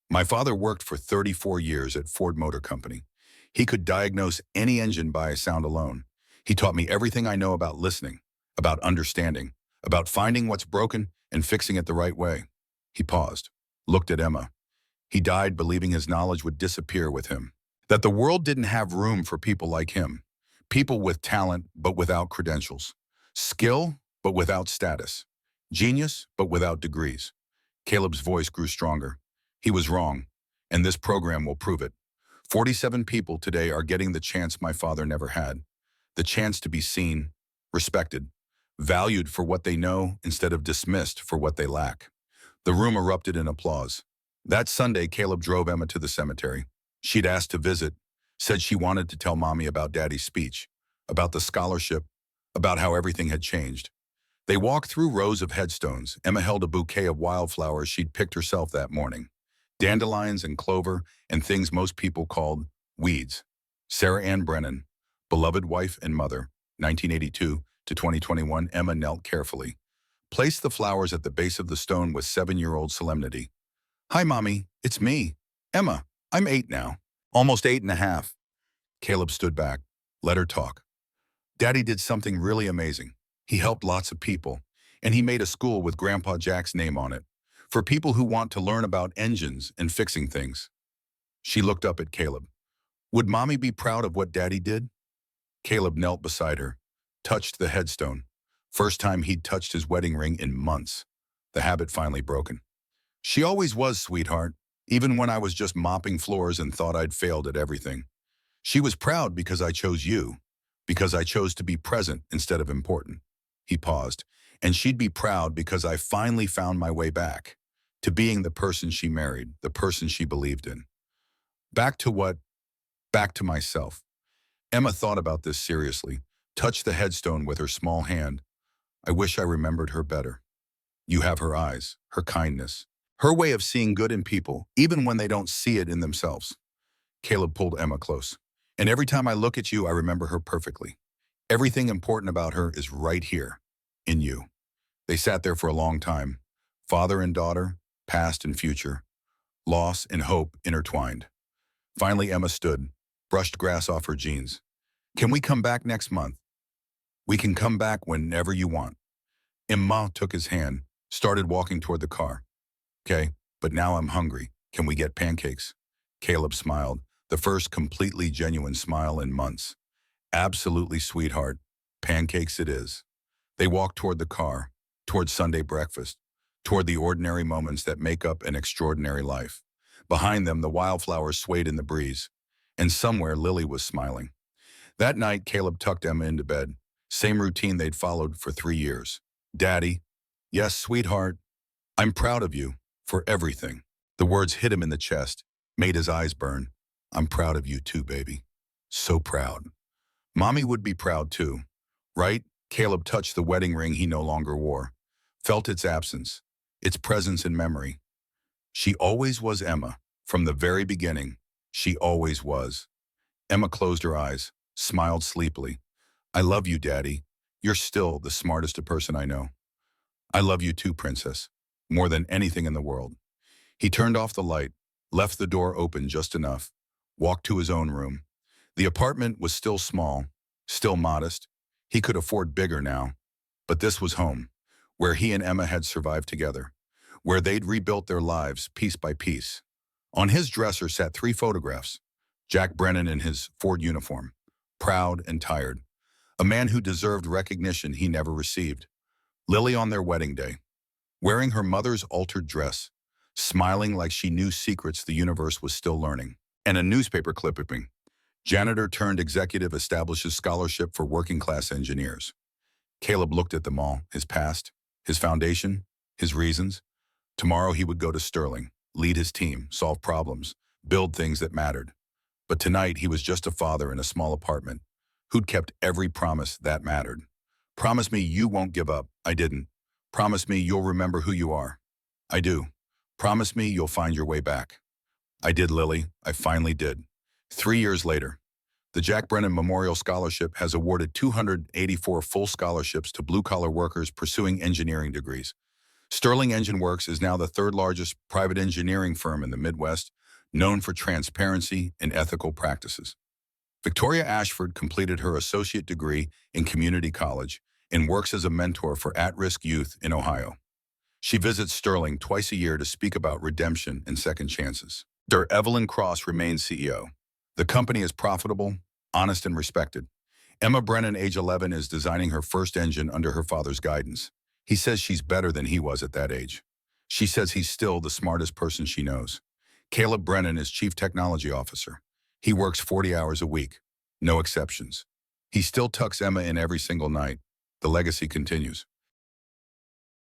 Speaker 1: "My father worked for 34 years at Ford Motor Company. He could diagnose any engine by a sound alone. He taught me everything I know about listening, about understanding, about finding what's broken and fixing it the right way." He paused, looked at Emma. He died believing his knowledge would disappear with him. That the world didn't have room for people like him. People with talent, but without credentials. Skill, but without status. Genius, but without degrees. Caleb's voice grew stronger. He was wrong, and this program will prove it. 47 people today are getting the chance my father never had. The chance to be seen, respected, valued for what they know instead of dismissed for what they lack. The room erupted in applause. That Sunday, Caleb drove Emma to the cemetery. She'd asked to visit, said she wanted to tell Mommy about Daddy's speech, about the scholarship, about how everything had changed. They walked through rows of headstones. Emma held a bouquet of wildflowers she'd picked herself that morning. Dandelions and clover and things most people called weeds. Sarah Ann Brennan, beloved wife and mother, 1982 to 2021, Emma knelt carefully. Placed the flowers at the base of the stone with 7-year-old solemnity. "Hi, Mommy, it's me, Emma. I'm 8 now, almost 8.5. Caleb stood back, let her talk. "Daddy did something really amazing. He helped lots of people, and he made a school with Grandpa Jack's name on it, for people who want to learn about engines and fixing things." She looked up at Caleb. "Would Mommy be proud of what Daddy did?" Caleb knelt beside her, touched the headstone. First time he'd touched his wedding ring in months. The habit finally broken. "She always was, sweetheart, even when I was just mopping floors and thought I'd failed at everything. She was proud because I chose you, because I chose to be present instead of important." He paused. "And she'd be proud because I finally found my way back, to being the person she married, the person she believed in." Back to what? Back to myself. Emma thought about this seriously, touched the headstone with her small hand. "I wish I remembered her better. You have her eyes, her kindness, her way of seeing good in people, even when they don't see it in themselves." Caleb pulled Emma close. "And every time I look at you, I remember her perfectly. Everything important about her is right here, in you." They sat there for a long time, father and daughter, past and future, loss and hope intertwined. Finally, Emma stood, brushed grass off her jeans. "Can we come back next month?" "We can come back whenever you want." Emma took his hand, started walking toward the car. "Okay, but now I'm hungry. Can we get pancakes?" Caleb smiled, the first completely genuine smile in months. "Absolutely, sweetheart. Pancakes it is." They walked toward the car, toward Sunday breakfast, toward the ordinary moments that make up an extraordinary life. Behind them, the wildflowers swayed in the breeze, and somewhere Lily was smiling. That night, Caleb tucked Emma into bed, same routine they'd followed for 3 years. "Daddy." "Yes, sweetheart. I'm proud of you, for everything." The words hit him in the chest, made his eyes burn. "I'm proud of you too, baby. So proud." Mommy would be proud too, right? Caleb touched the wedding ring he no longer wore, felt its absence, its presence in memory. She always was Emma, from the very beginning. She always was. Emma closed her eyes, smiled sleepily. I love you, Daddy. You're still the smartest person I know. I love you too, Princess. More than anything in the world. He turned off the light, left the door open just enough, walked to his own room. The apartment was still small, still modest. He could afford bigger now. But this was home, where he and Emma had survived together, where they'd rebuilt their lives piece by piece. On his dresser sat 3 photographs. Jack Brennan in his Ford uniform, proud and tired, a man who deserved recognition he never received. Lily on their wedding day, wearing her mother's altered dress, smiling like she knew secrets the universe was still learning. And a newspaper clipping. Janitor turned executive establishes scholarship for working-class engineers. Caleb looked at them all, his past, his foundation, his reasons. Tomorrow he would go to Sterling, lead his team, solve problems, build things that mattered. But tonight he was just a father in a small apartment who'd kept every promise that mattered. Promise me you won't give up. I didn't. Promise me you'll remember who you are. I do. Promise me you'll find your way back. I did, Lily. I finally did. 3 years later, the Jack Brennan Memorial Scholarship has awarded 284 full scholarships to blue-collar workers pursuing engineering degrees. Sterling Engine Works is now the 3rd largest private engineering firm in the Midwest, known for transparency and ethical practices. Victoria Ashford completed her associate degree in community college and works as a mentor for at-risk youth in Ohio. She visits Sterling twice a year to speak about redemption and second chances. Sir Evelyn Cross remains CEO. The company is profitable, honest, and respected. Emma Brennan, age 11, is designing her first engine under her father's guidance. He says she's better than he was at that age. She says he's still the smartest person she knows. Caleb Brennan is Chief Technology Officer. He works 40 hours a week, no exceptions. He still tucks Emma in every single night. The legacy continues.